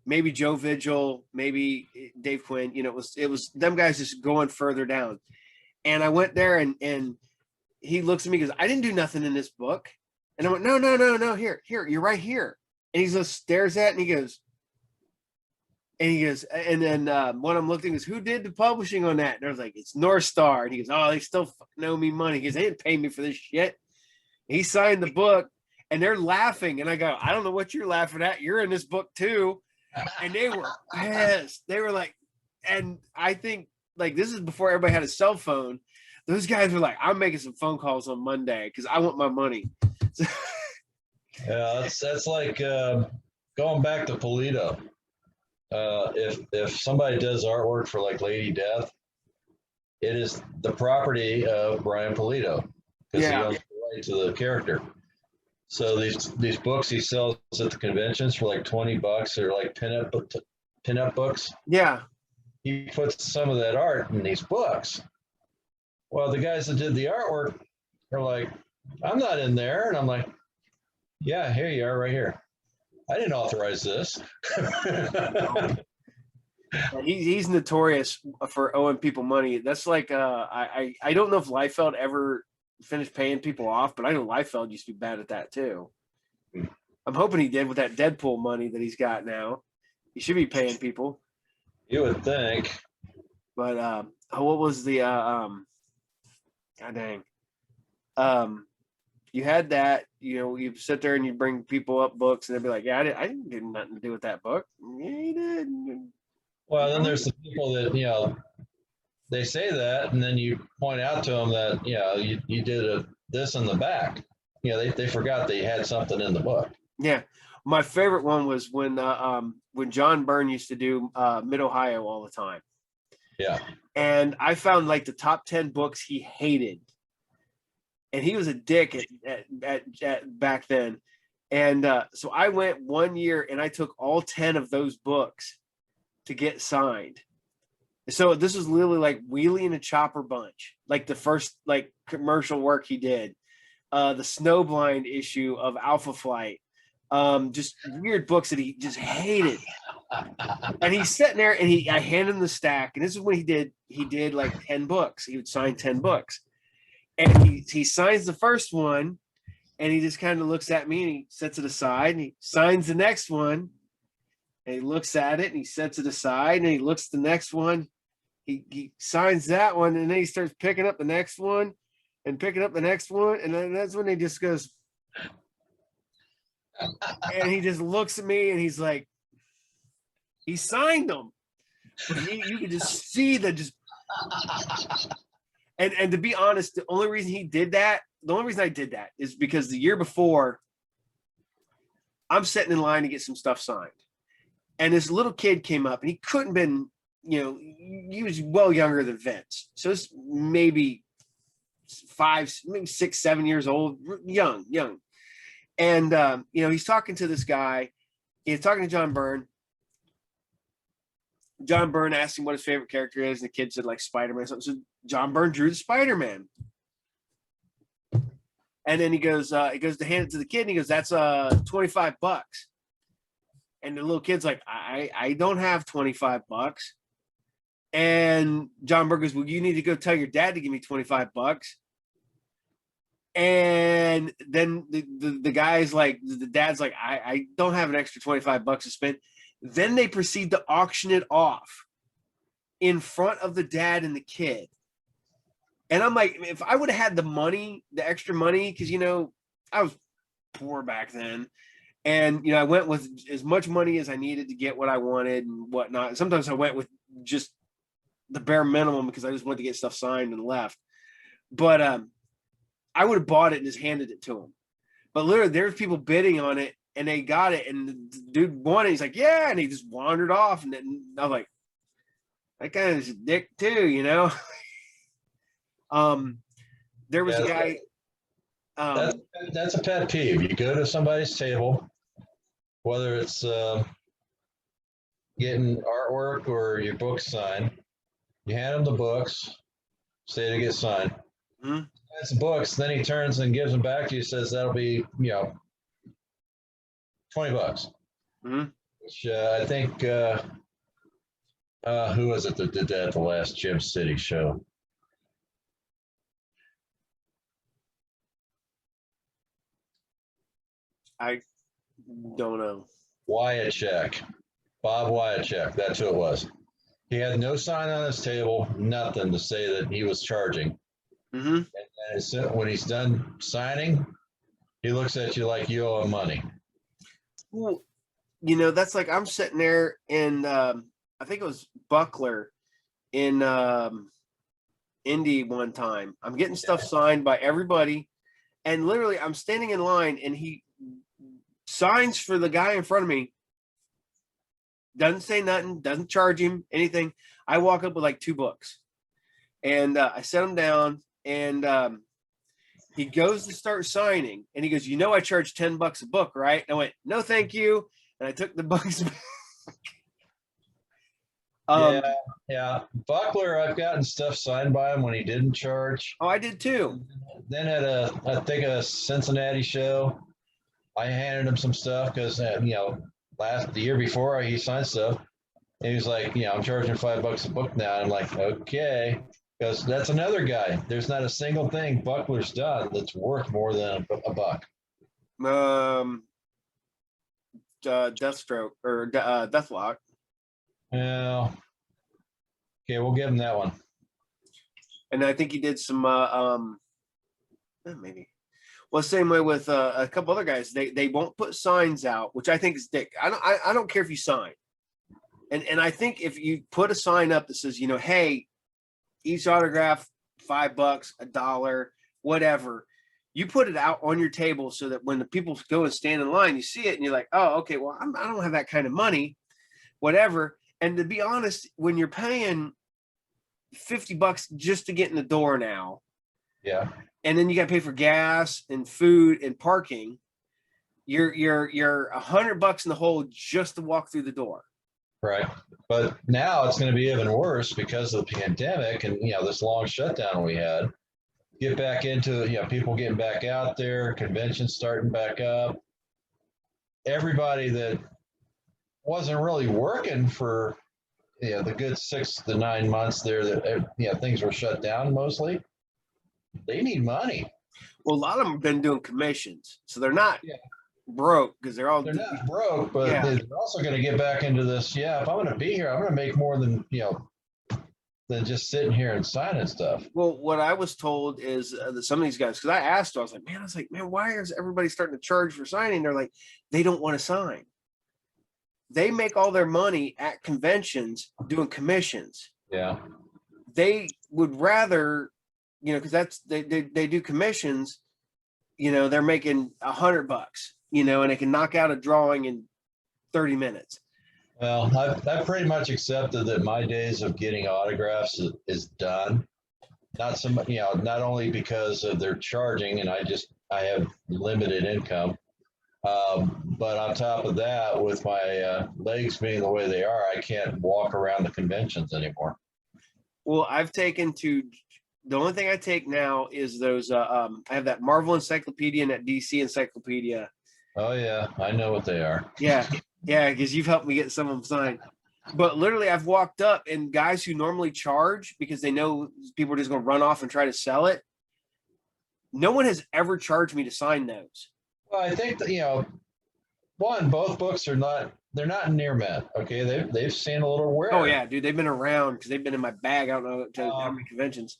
maybe Joe Vigil, maybe Dave Quinn. You know, it was them guys just going further down. And I went there, and he looks at me and goes, "I didn't do nothing in this book." And I went, no, here, you're right here. And he just stares at it, and he goes, and then one of them looked and goes, "Who did the publishing on that?" And I was like, "It's North Star." And he goes, "Oh, they still fucking owe me money." He goes, "They didn't pay me for this shit." He signed the book, and they're laughing. And I go, "I don't know what you're laughing at. You're in this book too." And they were pissed. They were like, and I think like this is before everybody had a cell phone. those guys were like, I'm making some phone calls on Monday because I want my money. Yeah, that's like going back to Polito. If somebody does artwork for like Lady Death, it is the property of Brian Polito because he owns the right to the character. So these books he sells at the conventions for like $20 or like pinup books. Yeah. He puts some of that art in these books. Well, the guys that did the artwork are like, I'm not in there. And I'm like, yeah, here you are right here. I didn't authorize this. He's notorious for owing people money. That's like I don't know if Liefeld ever finished paying people off, but I know Liefeld used to be bad at that too. I'm hoping he did with that Deadpool money that he's got now. He should be paying people. You would think. But what was the God dang. You had that, you sit there and you bring people up books and they'd be like, yeah, I didn't get nothing to do with that book. Yeah, you did. Well, then there's the people that, they say that, and then you point out to them that, you did this in the back. They forgot that you had something in the book. Yeah. My favorite one was when John Byrne used to do Mid-Ohio all the time. Yeah. And I found like the top 10 books he hated. And he was a dick at back then. And so I went 1 year and I took all 10 of those books to get signed. So this was literally like Wheelie and a Chopper Bunch, like the first like commercial work he did. The Snowblind issue of Alpha Flight. Just weird books that he just hated. And he's sitting there and I handed him the stack. And this is when he did like 10 books. He would sign 10 books. And he signs the first one and he just kind of looks at me and he sets it aside and he signs the next one and he looks at it and he sets it aside and he looks at the next one. He signs that one and then he starts picking up the next one and picking up the next one. And then that's when he just goes, and he just looks at me and he's like, he signed them. But you could just see the just. And to be honest, the only reason I did that is because the year before, I'm sitting in line to get some stuff signed. And this little kid came up and he couldn't have been, he was well younger than Vince. So it's maybe 5, maybe 6, 7 years old, young. And, he's talking to this guy. He's talking to John Byrne. John Byrne asked him what his favorite character is, and the kid said like Spider-Man. So John Byrne drew the Spider-Man. And then he goes to hand it to the kid, and he goes, "That's $25." And the little kid's like, I don't have $25. And John Byrne goes, "Well, you need to go tell your dad to give me $25." And then the guy's like, the dad's like, I don't have an extra $25 to spend. Then they proceed to auction it off in front of the dad and the kid. And I'm like, if I would have had the money, the extra money, because, I was poor back then. And, I went with as much money as I needed to get what I wanted and whatnot. Sometimes I went with just the bare minimum because I just wanted to get stuff signed and left. But I would have bought it and just handed it to him. But literally, there's people bidding on it. And they got it, and the dude won it. He's like, yeah, and he just wandered off. And then I was like, that guy is a dick too, There was a guy. That's a pet peeve. You go to somebody's table, whether it's getting artwork or your book signed, you hand him the books, say to get signed. Mm-hmm. That's the books. Then he turns and gives them back to you. Says that'll be, $20. Mm-hmm. Which I think, who was it that did that at the last Gym City show? I don't know. Wyatchek. Bob Wyatchek. That's who it was. He had no sign on his table, nothing to say that he was charging. Mm-hmm. And when he's done signing, he looks at you like you owe him money. Well, that's like I'm sitting there in I think it was Buckler in Indy one time. I'm getting stuff signed by everybody, and literally I'm standing in line, and he signs for the guy in front of me. Doesn't say nothing, doesn't charge him anything. I walk up with like 2 books, and I set them down, and he goes to start signing, and he goes, "You know, I charge $10 a book, right?" And I went, "No, thank you," and I took the books back. Yeah. Buckler, I've gotten stuff signed by him when he didn't charge. Oh, I did too. Then at a Cincinnati show, I handed him some stuff because the year before he signed stuff, and he was like, I'm charging $5 a book now. I'm like, okay, because that's another guy. There's not a single thing Buckler's done that's worth more than a buck. Deathstroke or Deathlock. Well, okay, we'll give him that one. And I think he did some maybe. Well, same way with a couple other guys. They won't put signs out, which I think is dick. I don't care if you sign. And I think if you put a sign up that says, hey, each autograph $5, $1, whatever, you put it out on your table so that when the people go and stand in line, you see it and you're like, oh, okay, well, I don't have that kind of money, whatever. And to be honest, when you're paying $50 just to get in the door now, yeah, and then you got to pay for gas and food and parking, you're $100 in the hole just to walk through the door. Right. But now it's going to be even worse because of the pandemic and, this long shutdown we had. Get back into, people getting back out there, conventions starting back up. Everybody that wasn't really working for, the good 6 to 9 months there that, things were shut down mostly, they need money. Well, a lot of them have been doing commissions. So they're not broke because they're not broke, but they're also going to get back into this. Yeah, if I'm going to be here, I'm going to make more than than just sitting here and signing stuff. Well, what I was told is that some of these guys, because I asked, I was like, man, why is everybody starting to charge for signing? They're like, they don't want to sign. They make all their money at conventions doing commissions. Yeah, they would rather, because that's they do commissions. They're making $100. And they can knock out a drawing in 30 minutes. Well, I've pretty much accepted that my days of getting autographs is done. Not so much, not only because of their charging, and I have limited income, but on top of that, with my legs being the way they are, I can't walk around the conventions anymore. Well, the only thing I take now is those. I have that Marvel Encyclopedia and that DC Encyclopedia. Oh yeah, I know what they are. Yeah, because you've helped me get some of them signed. But literally, I've walked up and guys who normally charge because they know people are just going to run off and try to sell it. No one has ever charged me to sign those. Well, I think that both books they're not near met. Okay, they've seen a little wear. Oh yeah, dude, they've been around because they've been in my bag. I don't know how many conventions.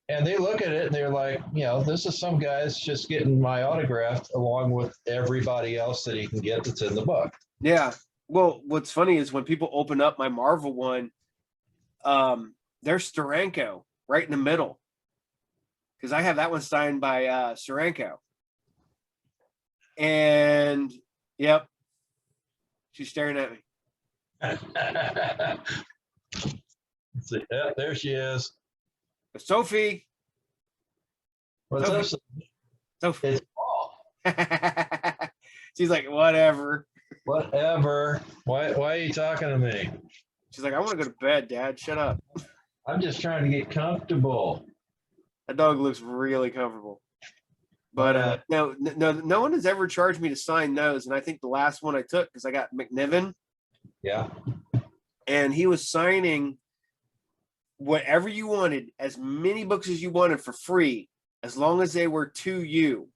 And they look at it and they're like, this is some guy's just getting my autograph along with everybody else that he can get that's in the book. Yeah. Well, what's funny is when people open up my Marvel one, there's Steranko right in the middle. Because I have that one signed by Steranko. And, yep, she's staring at me. See, yeah, there she is. Sophie. What's up, Sophie? It's Paul. She's like, whatever. Whatever. Why are you talking to me? She's like, I want to go to bed, Dad. Shut up. I'm just trying to get comfortable. That dog looks really comfortable. But no one has ever charged me to sign those. And I think the last one I took, because I got McNiven. Yeah. And he was signing whatever you wanted, as many books as you wanted for free, as long as they were to you.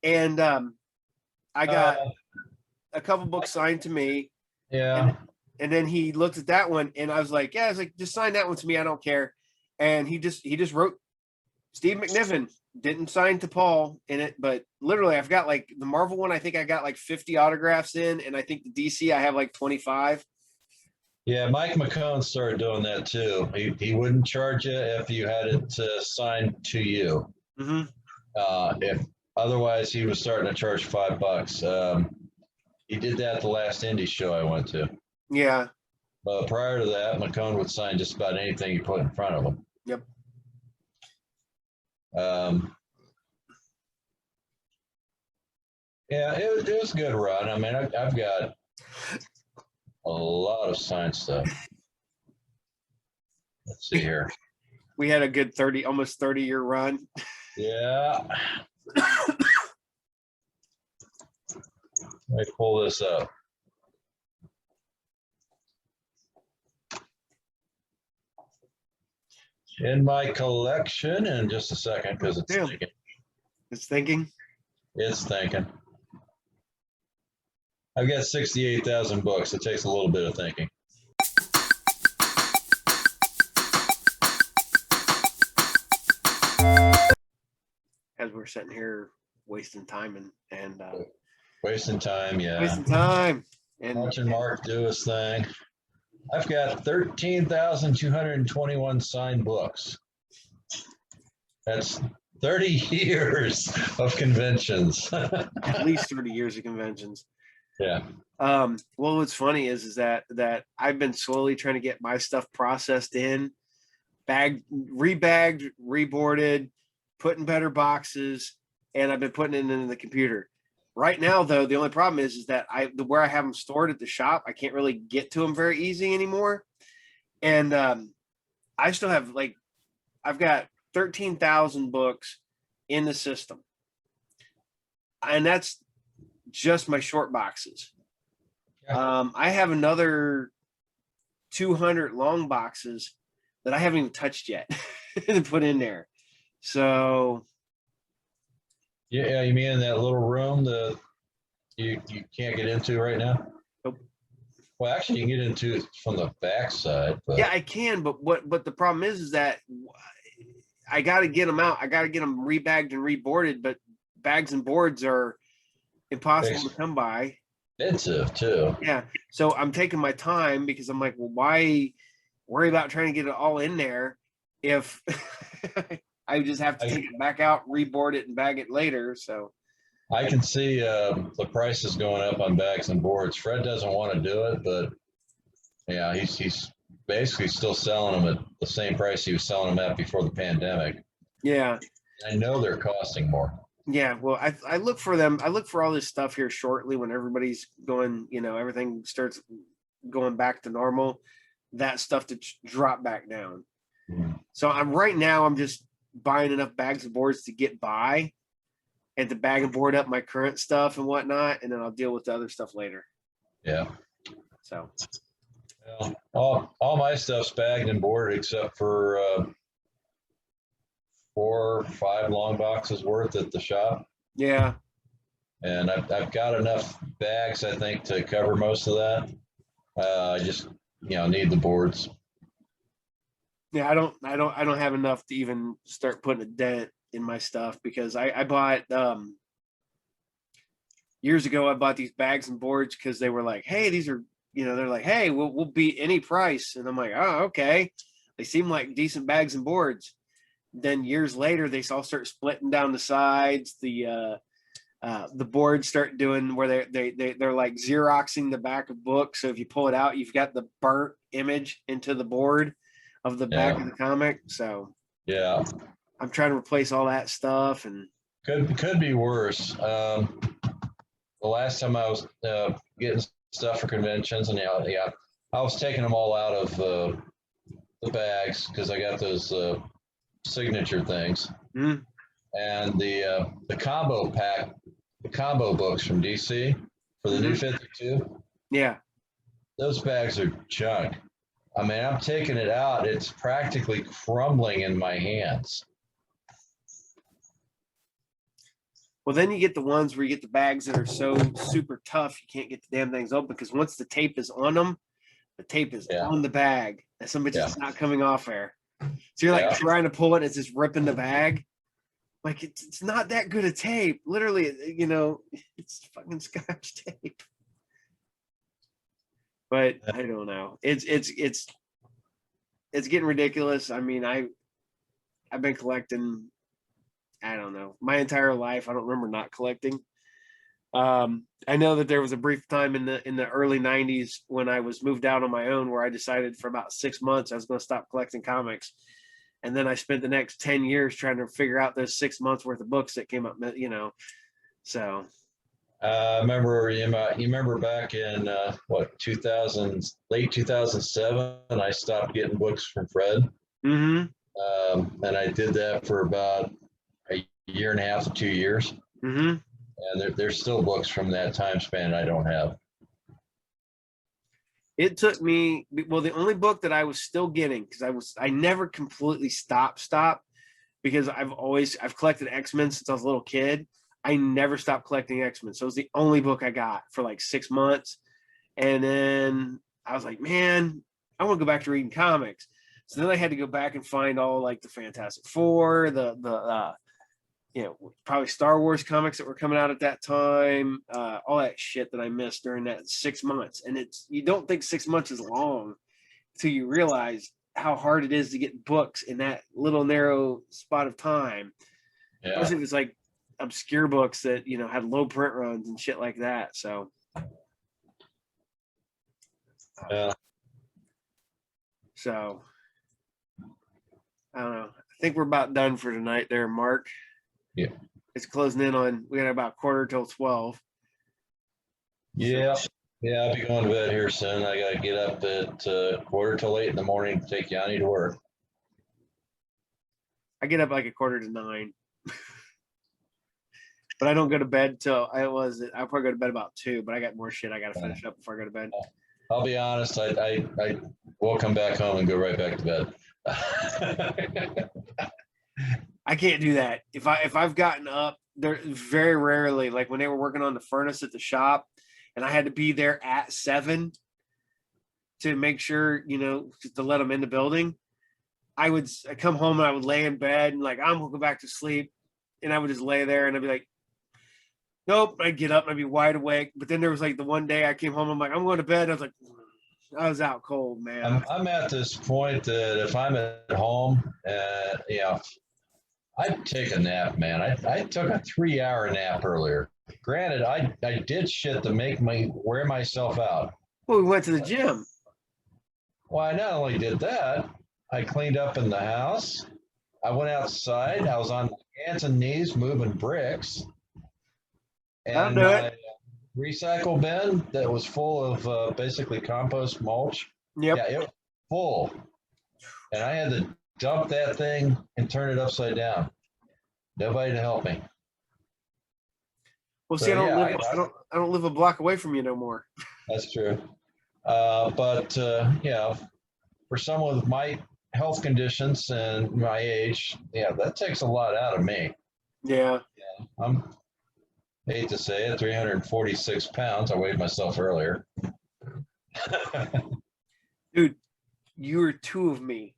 And I got a couple books signed to me. Yeah. And then he looked at that one and I was like, just sign that one to me. I don't care. And he just wrote Steve McNiven, didn't sign to Paul in it, but literally I've got like the Marvel one. I think I got like 50 autographs in, and I think the DC I have like 25. Yeah, Mike McCone started doing that too. He wouldn't charge you if you had it signed to you. Hmm. If otherwise, he was starting to charge $5. He did that at the last indie show I went to. Yeah. But prior to that, McCone would sign just about anything you put in front of him. Yep. Yeah, it was a good run. I mean, I've got a lot of signed stuff. Let's see here. We had a good 30, almost 30-year run. Yeah. Let me pull this up. In my collection in just a second because it's Yeah. thinking. It's thinking. It's thinking. I've got 68,000 books. It takes a little bit of thinking. As we're sitting here wasting time and Wasting time, yeah. wasting time and Watching Mark do his thing. I've got 13,221 signed books. That's 30 years of conventions. at least 30 years of conventions. Yeah. Well, what's funny is that I've been slowly trying to get my stuff processed in, bagged, rebagged, reboarded, put in better boxes, and I've been putting it in the computer. Right now, though, the only problem is that where I have them stored at the shop, I can't really get to them very easy anymore. And I still have I've got 13,000 books in the system, and that's just my short boxes. I have another 200 long boxes that I haven't even touched yet to put in there. So Yeah, you mean in that little room that you can't get into right now? Nope. Well, actually, you can get into it from the back side. But yeah, I can, but the problem is that I got to get them out. I got to get them rebagged and reboarded, but bags and boards are impossible to come by. Expensive too. Yeah. So I'm taking my time because I'm like, well, why worry about trying to get it all in there if I just have to take it back out, reboard it, and bag it later. So I can see the prices going up on bags and boards. Fred doesn't want to do it, but yeah, he's basically still selling them at the same price he was selling them at before the pandemic. yeah. I know they're costing more. Yeah, well, I look for them. I look for all this stuff here shortly when everybody's going, everything starts going back to normal, that stuff to drop back down. Mm-hmm. So I'm just buying enough bags of boards to get by and to bag and board up my current stuff and whatnot, and then I'll deal with the other stuff later. Yeah. So well, all my stuff's bagged and boarded except for 4 or 5 long boxes worth at the shop. Yeah. And I've got enough bags, I think, to cover most of that. I just need the boards. Yeah, I don't have enough to even start putting a dent in my stuff because I bought years ago I bought these bags and boards because they were like, hey, these are they're like, hey, we'll beat any price, and I'm like, oh, okay, they seem like decent bags and boards. Then years later they all start splitting down the sides. The boards start doing where they're like Xeroxing the back of books, so if you pull it out you've got the burnt image into the board of the back of the comic. So yeah, I'm trying to replace all that stuff, and could be worse. The last time I was getting stuff for conventions, and I was taking them all out of the bags because I got those signature things. Mm. And the combo pack, the combo books from DC for the new 52. Yeah, those bags are junk. I mean, I'm taking it out. It's practically crumbling in my hands. well, then you get the ones where you get the bags that are so super tough you can't get the damn things open because once the tape is on them, the tape is on the bag. And somebody's just not coming off there. So you're like trying to pull it, it's just ripping the bag. Like it's not that good a tape. Literally, it's fucking Scotch tape. But I don't know. It's getting ridiculous. I mean, I've been collecting, I don't know, my entire life. I don't remember not collecting. I know that there was a brief time in the early 90s when I was moved out on my own where I decided for about 6 months I was going to stop collecting comics. And then I spent the next 10 years trying to figure out those 6 months worth of books that came up, so. I remember you remember back in what 2000 late 2007 I stopped getting books from Fred. Mm-hmm. And I did that for about a year and a half to 2 years. Mm-hmm. And there's still books from that time span I don't have. It took me, well, the only book that I was still getting, because I never completely stopped because I've collected X-Men since I was a little kid. I never stopped collecting X-Men. So it was the only book I got for like 6 months. And then I was like, man, I want to go back to reading comics. So then I had to go back and find all like the Fantastic Four, the probably Star Wars comics that were coming out at that time, all that shit that I missed during that 6 months. And you don't think 6 months is long until you realize how hard it is to get books in that little narrow spot of time. Yeah. Especially if it's like obscure books that, had low print runs and shit like that. So, Yeah. So, I don't know. I think we're about done for tonight there, Mark. Yeah. It's closing in on, we got about 11:45. Yeah. Yeah, I'll be going to bed here soon. I got to get up at 8:45 in the morning to take Yanni to work. I get up like 8:45. But I don't go to bed till I'll probably go to bed about 2, but I got more shit I got to finish up before I go to bed. I'll be honest, I will come back home and go right back to bed. I can't do that. If I've gotten up, there very rarely, like when they were working on the furnace at the shop and I had to be there at 7 to make sure, to let them in the building, I'd come home and I would lay in bed and like, I'm gonna go back to sleep. And I would just lay there and I'd be like, nope. I'd get up and I'd be wide awake. But then there was like the one day I came home, I'm like, I'm going to bed. I was like, I was out cold, man. I'm at this point that if I'm at home, I'd take a nap, man. I took a 3-hour nap earlier. Granted, I did shit to make me wear myself out. Well, we went to the gym. Well, I not only did that, I cleaned up in the house. I went outside. I was on my hands and knees moving bricks. And my recycle bin that was full of basically compost mulch. Yep. Yeah, it was full. And I had to dump that thing and turn it upside down. Nobody to help me. Well, see, I don't live a block away from you no more. That's true. But for someone with my health conditions and my age, that takes a lot out of me. Yeah. I'm hate to say it, 346 pounds. I weighed myself earlier. Dude, you were 2 of me,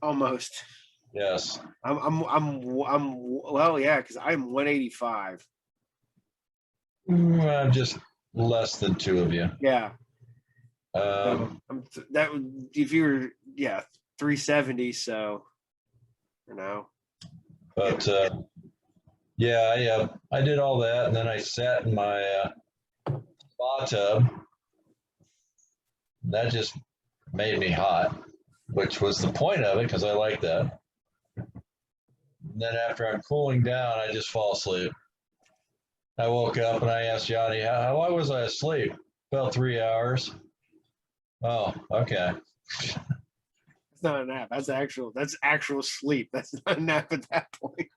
almost. Yes. I'm well, yeah, because I'm 185. I'm just less than 2 of you. Yeah. If you were 370, so But I did all that, and then I sat in my spa tub. That just made me hot, which was the point of it because I like that. And then after I'm cooling down, I just fall asleep. I woke up and I asked Johnny, how long was I asleep? About 3 hours. Oh, okay. It's not a nap. That's actual sleep. That's not a nap at that point.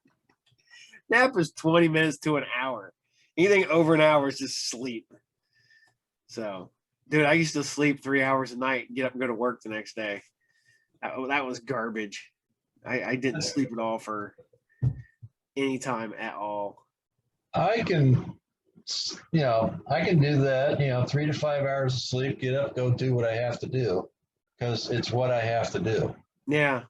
Nap is 20 minutes to an hour. Anything over an hour is just sleep. So, dude, I used to sleep 3 hours a night and get up and go to work the next day. That was garbage. I didn't sleep at all for any time at all. I can do that, 3 to 5 hours of sleep, get up, go do what I have to do because it's what I have to do. Yeah.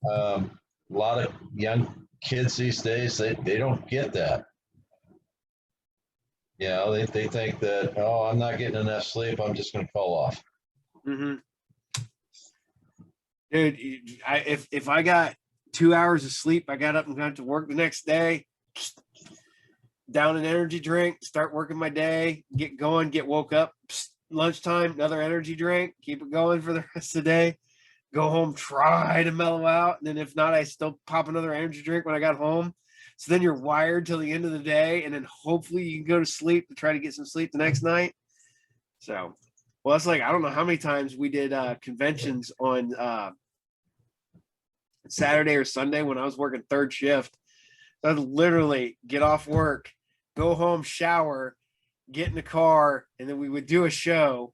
A lot of young kids these days, they don't get that. They think that, I'm not getting enough sleep, I'm just going to call off. Mm-hmm. Dude, if I got 2 hours of sleep, I got up and went to work the next day, down an energy drink, start working my day, get going, get woke up, lunchtime, another energy drink, keep it going for the rest of the day, go home, try to mellow out. And then if not, I still pop another energy drink when I got home. So then you're wired till the end of the day. And then hopefully you can go to sleep to try to get some sleep the next night. So, well, it's like, I don't know how many times we did conventions on Saturday or Sunday when I was working third shift. I'd literally get off work, go home, shower, get in the car, and then we would do a show.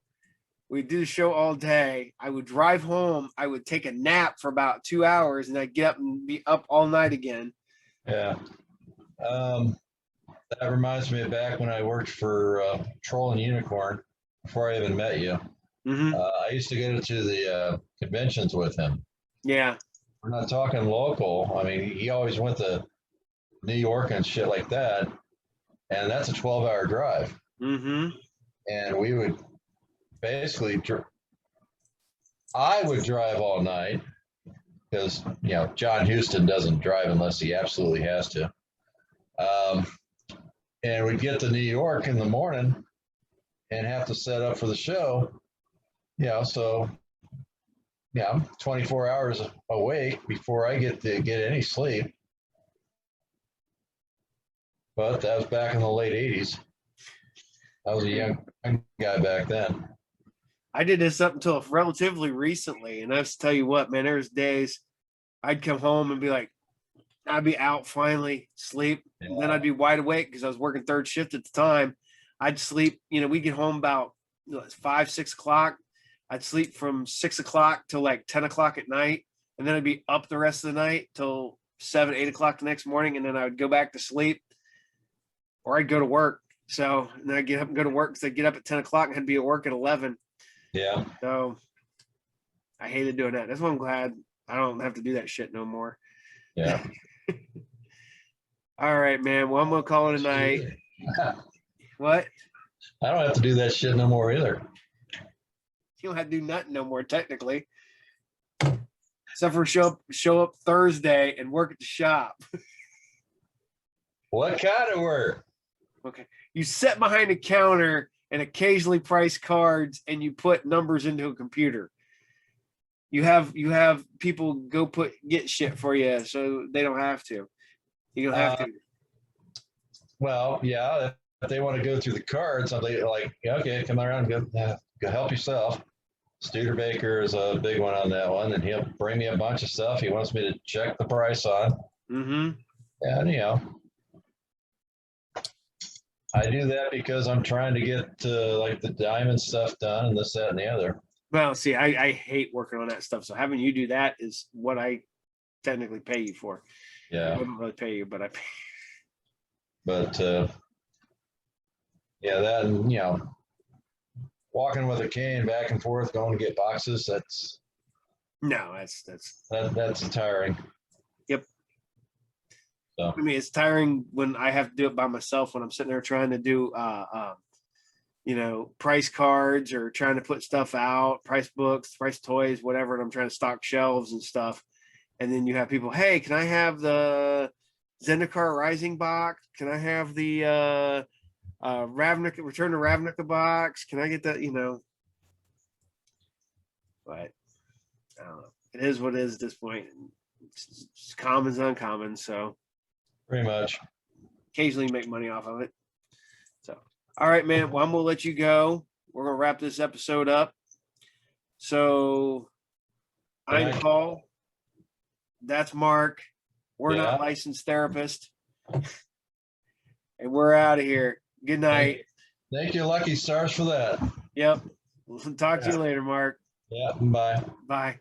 We'd do the show all day. I would drive home. I would take a nap for about 2 hours, and I'd get up and be up all night again. Yeah. That reminds me of back when I worked for Troll and Unicorn before I even met you. Mm-hmm. I used to go to the conventions with him. Yeah. We're not talking local. I mean, he always went to New York and shit like that. And that's a 12-hour drive. Mm-hmm. And we would basically, I would drive all night because, you know, John Houston doesn't drive unless he absolutely has to. And we'd get to New York in the morning and have to set up for the show. You know, so, yeah, I'm 24 hours awake before I get to get any sleep. But that was back in the late 80s. I was a young guy back then. I did this up until relatively recently. And I have to tell you what, man, there's days I'd come home and be like, I'd be out finally, sleep. Yeah. And then I'd be wide awake because I was working third shift at the time. I'd sleep, you know, we'd get home about 5, 6 o'clock. I'd sleep from 6 o'clock till like 10 o'clock at night. And then I'd be up the rest of the night till 7, 8 o'clock the next morning. And then I would go back to sleep or I'd go to work. So, and then I'd get up and go to work because I'd get up at 10 o'clock and I'd be at work at 11. Yeah. So I hated doing that. That's why I'm glad I don't have to do that shit no more. Yeah. All right, man. Well, I'm going to call it a night. What? I don't have to do that shit no more either. You don't have to do nothing no more, technically. Except for show up Thursday and work at the shop. What kind of work? Okay. You sit behind a counter and occasionally price cards and you put numbers into a computer. You have people go get shit for you so they don't have to. You don't have to. Well, yeah, if they want to go through the cards, I'll be like, okay, come around and go help yourself. Studebaker is a big one on that one, and he'll bring me a bunch of stuff he wants me to check the price on. Mm-hmm. And, you know, I do that because I'm trying to get like the diamond stuff done and this, that, and the other. Well, see, I hate working on that stuff. So having you do that is what I technically pay you for. Yeah. I wouldn't really pay you, but I pay. But, yeah, that, and, you know, walking with a cane back and forth, going to get boxes, that's tiring. Yep. So. I mean, it's tiring when I have to do it by myself when I'm sitting there trying to do, you know, price cards or trying to put stuff out, price books, price toys, whatever. And I'm trying to stock shelves and stuff. And then you have people, hey, can I have the Zendikar Rising box? Can I have the Ravnica, Return to Ravnica box? Can I get that? You know, but I don't know. It is what it is at this point. It's common's uncommon, so pretty much. Occasionally make money off of it. So, all right, man. Well, I'm gonna let you go. We're gonna wrap this episode up. So, I'm Paul. That's Mark. We're not licensed therapists, and we're out of here. Good night. Thank you, Lucky Stars, for that. Yep. We'll talk to you later, Mark. Yeah. Bye. Bye.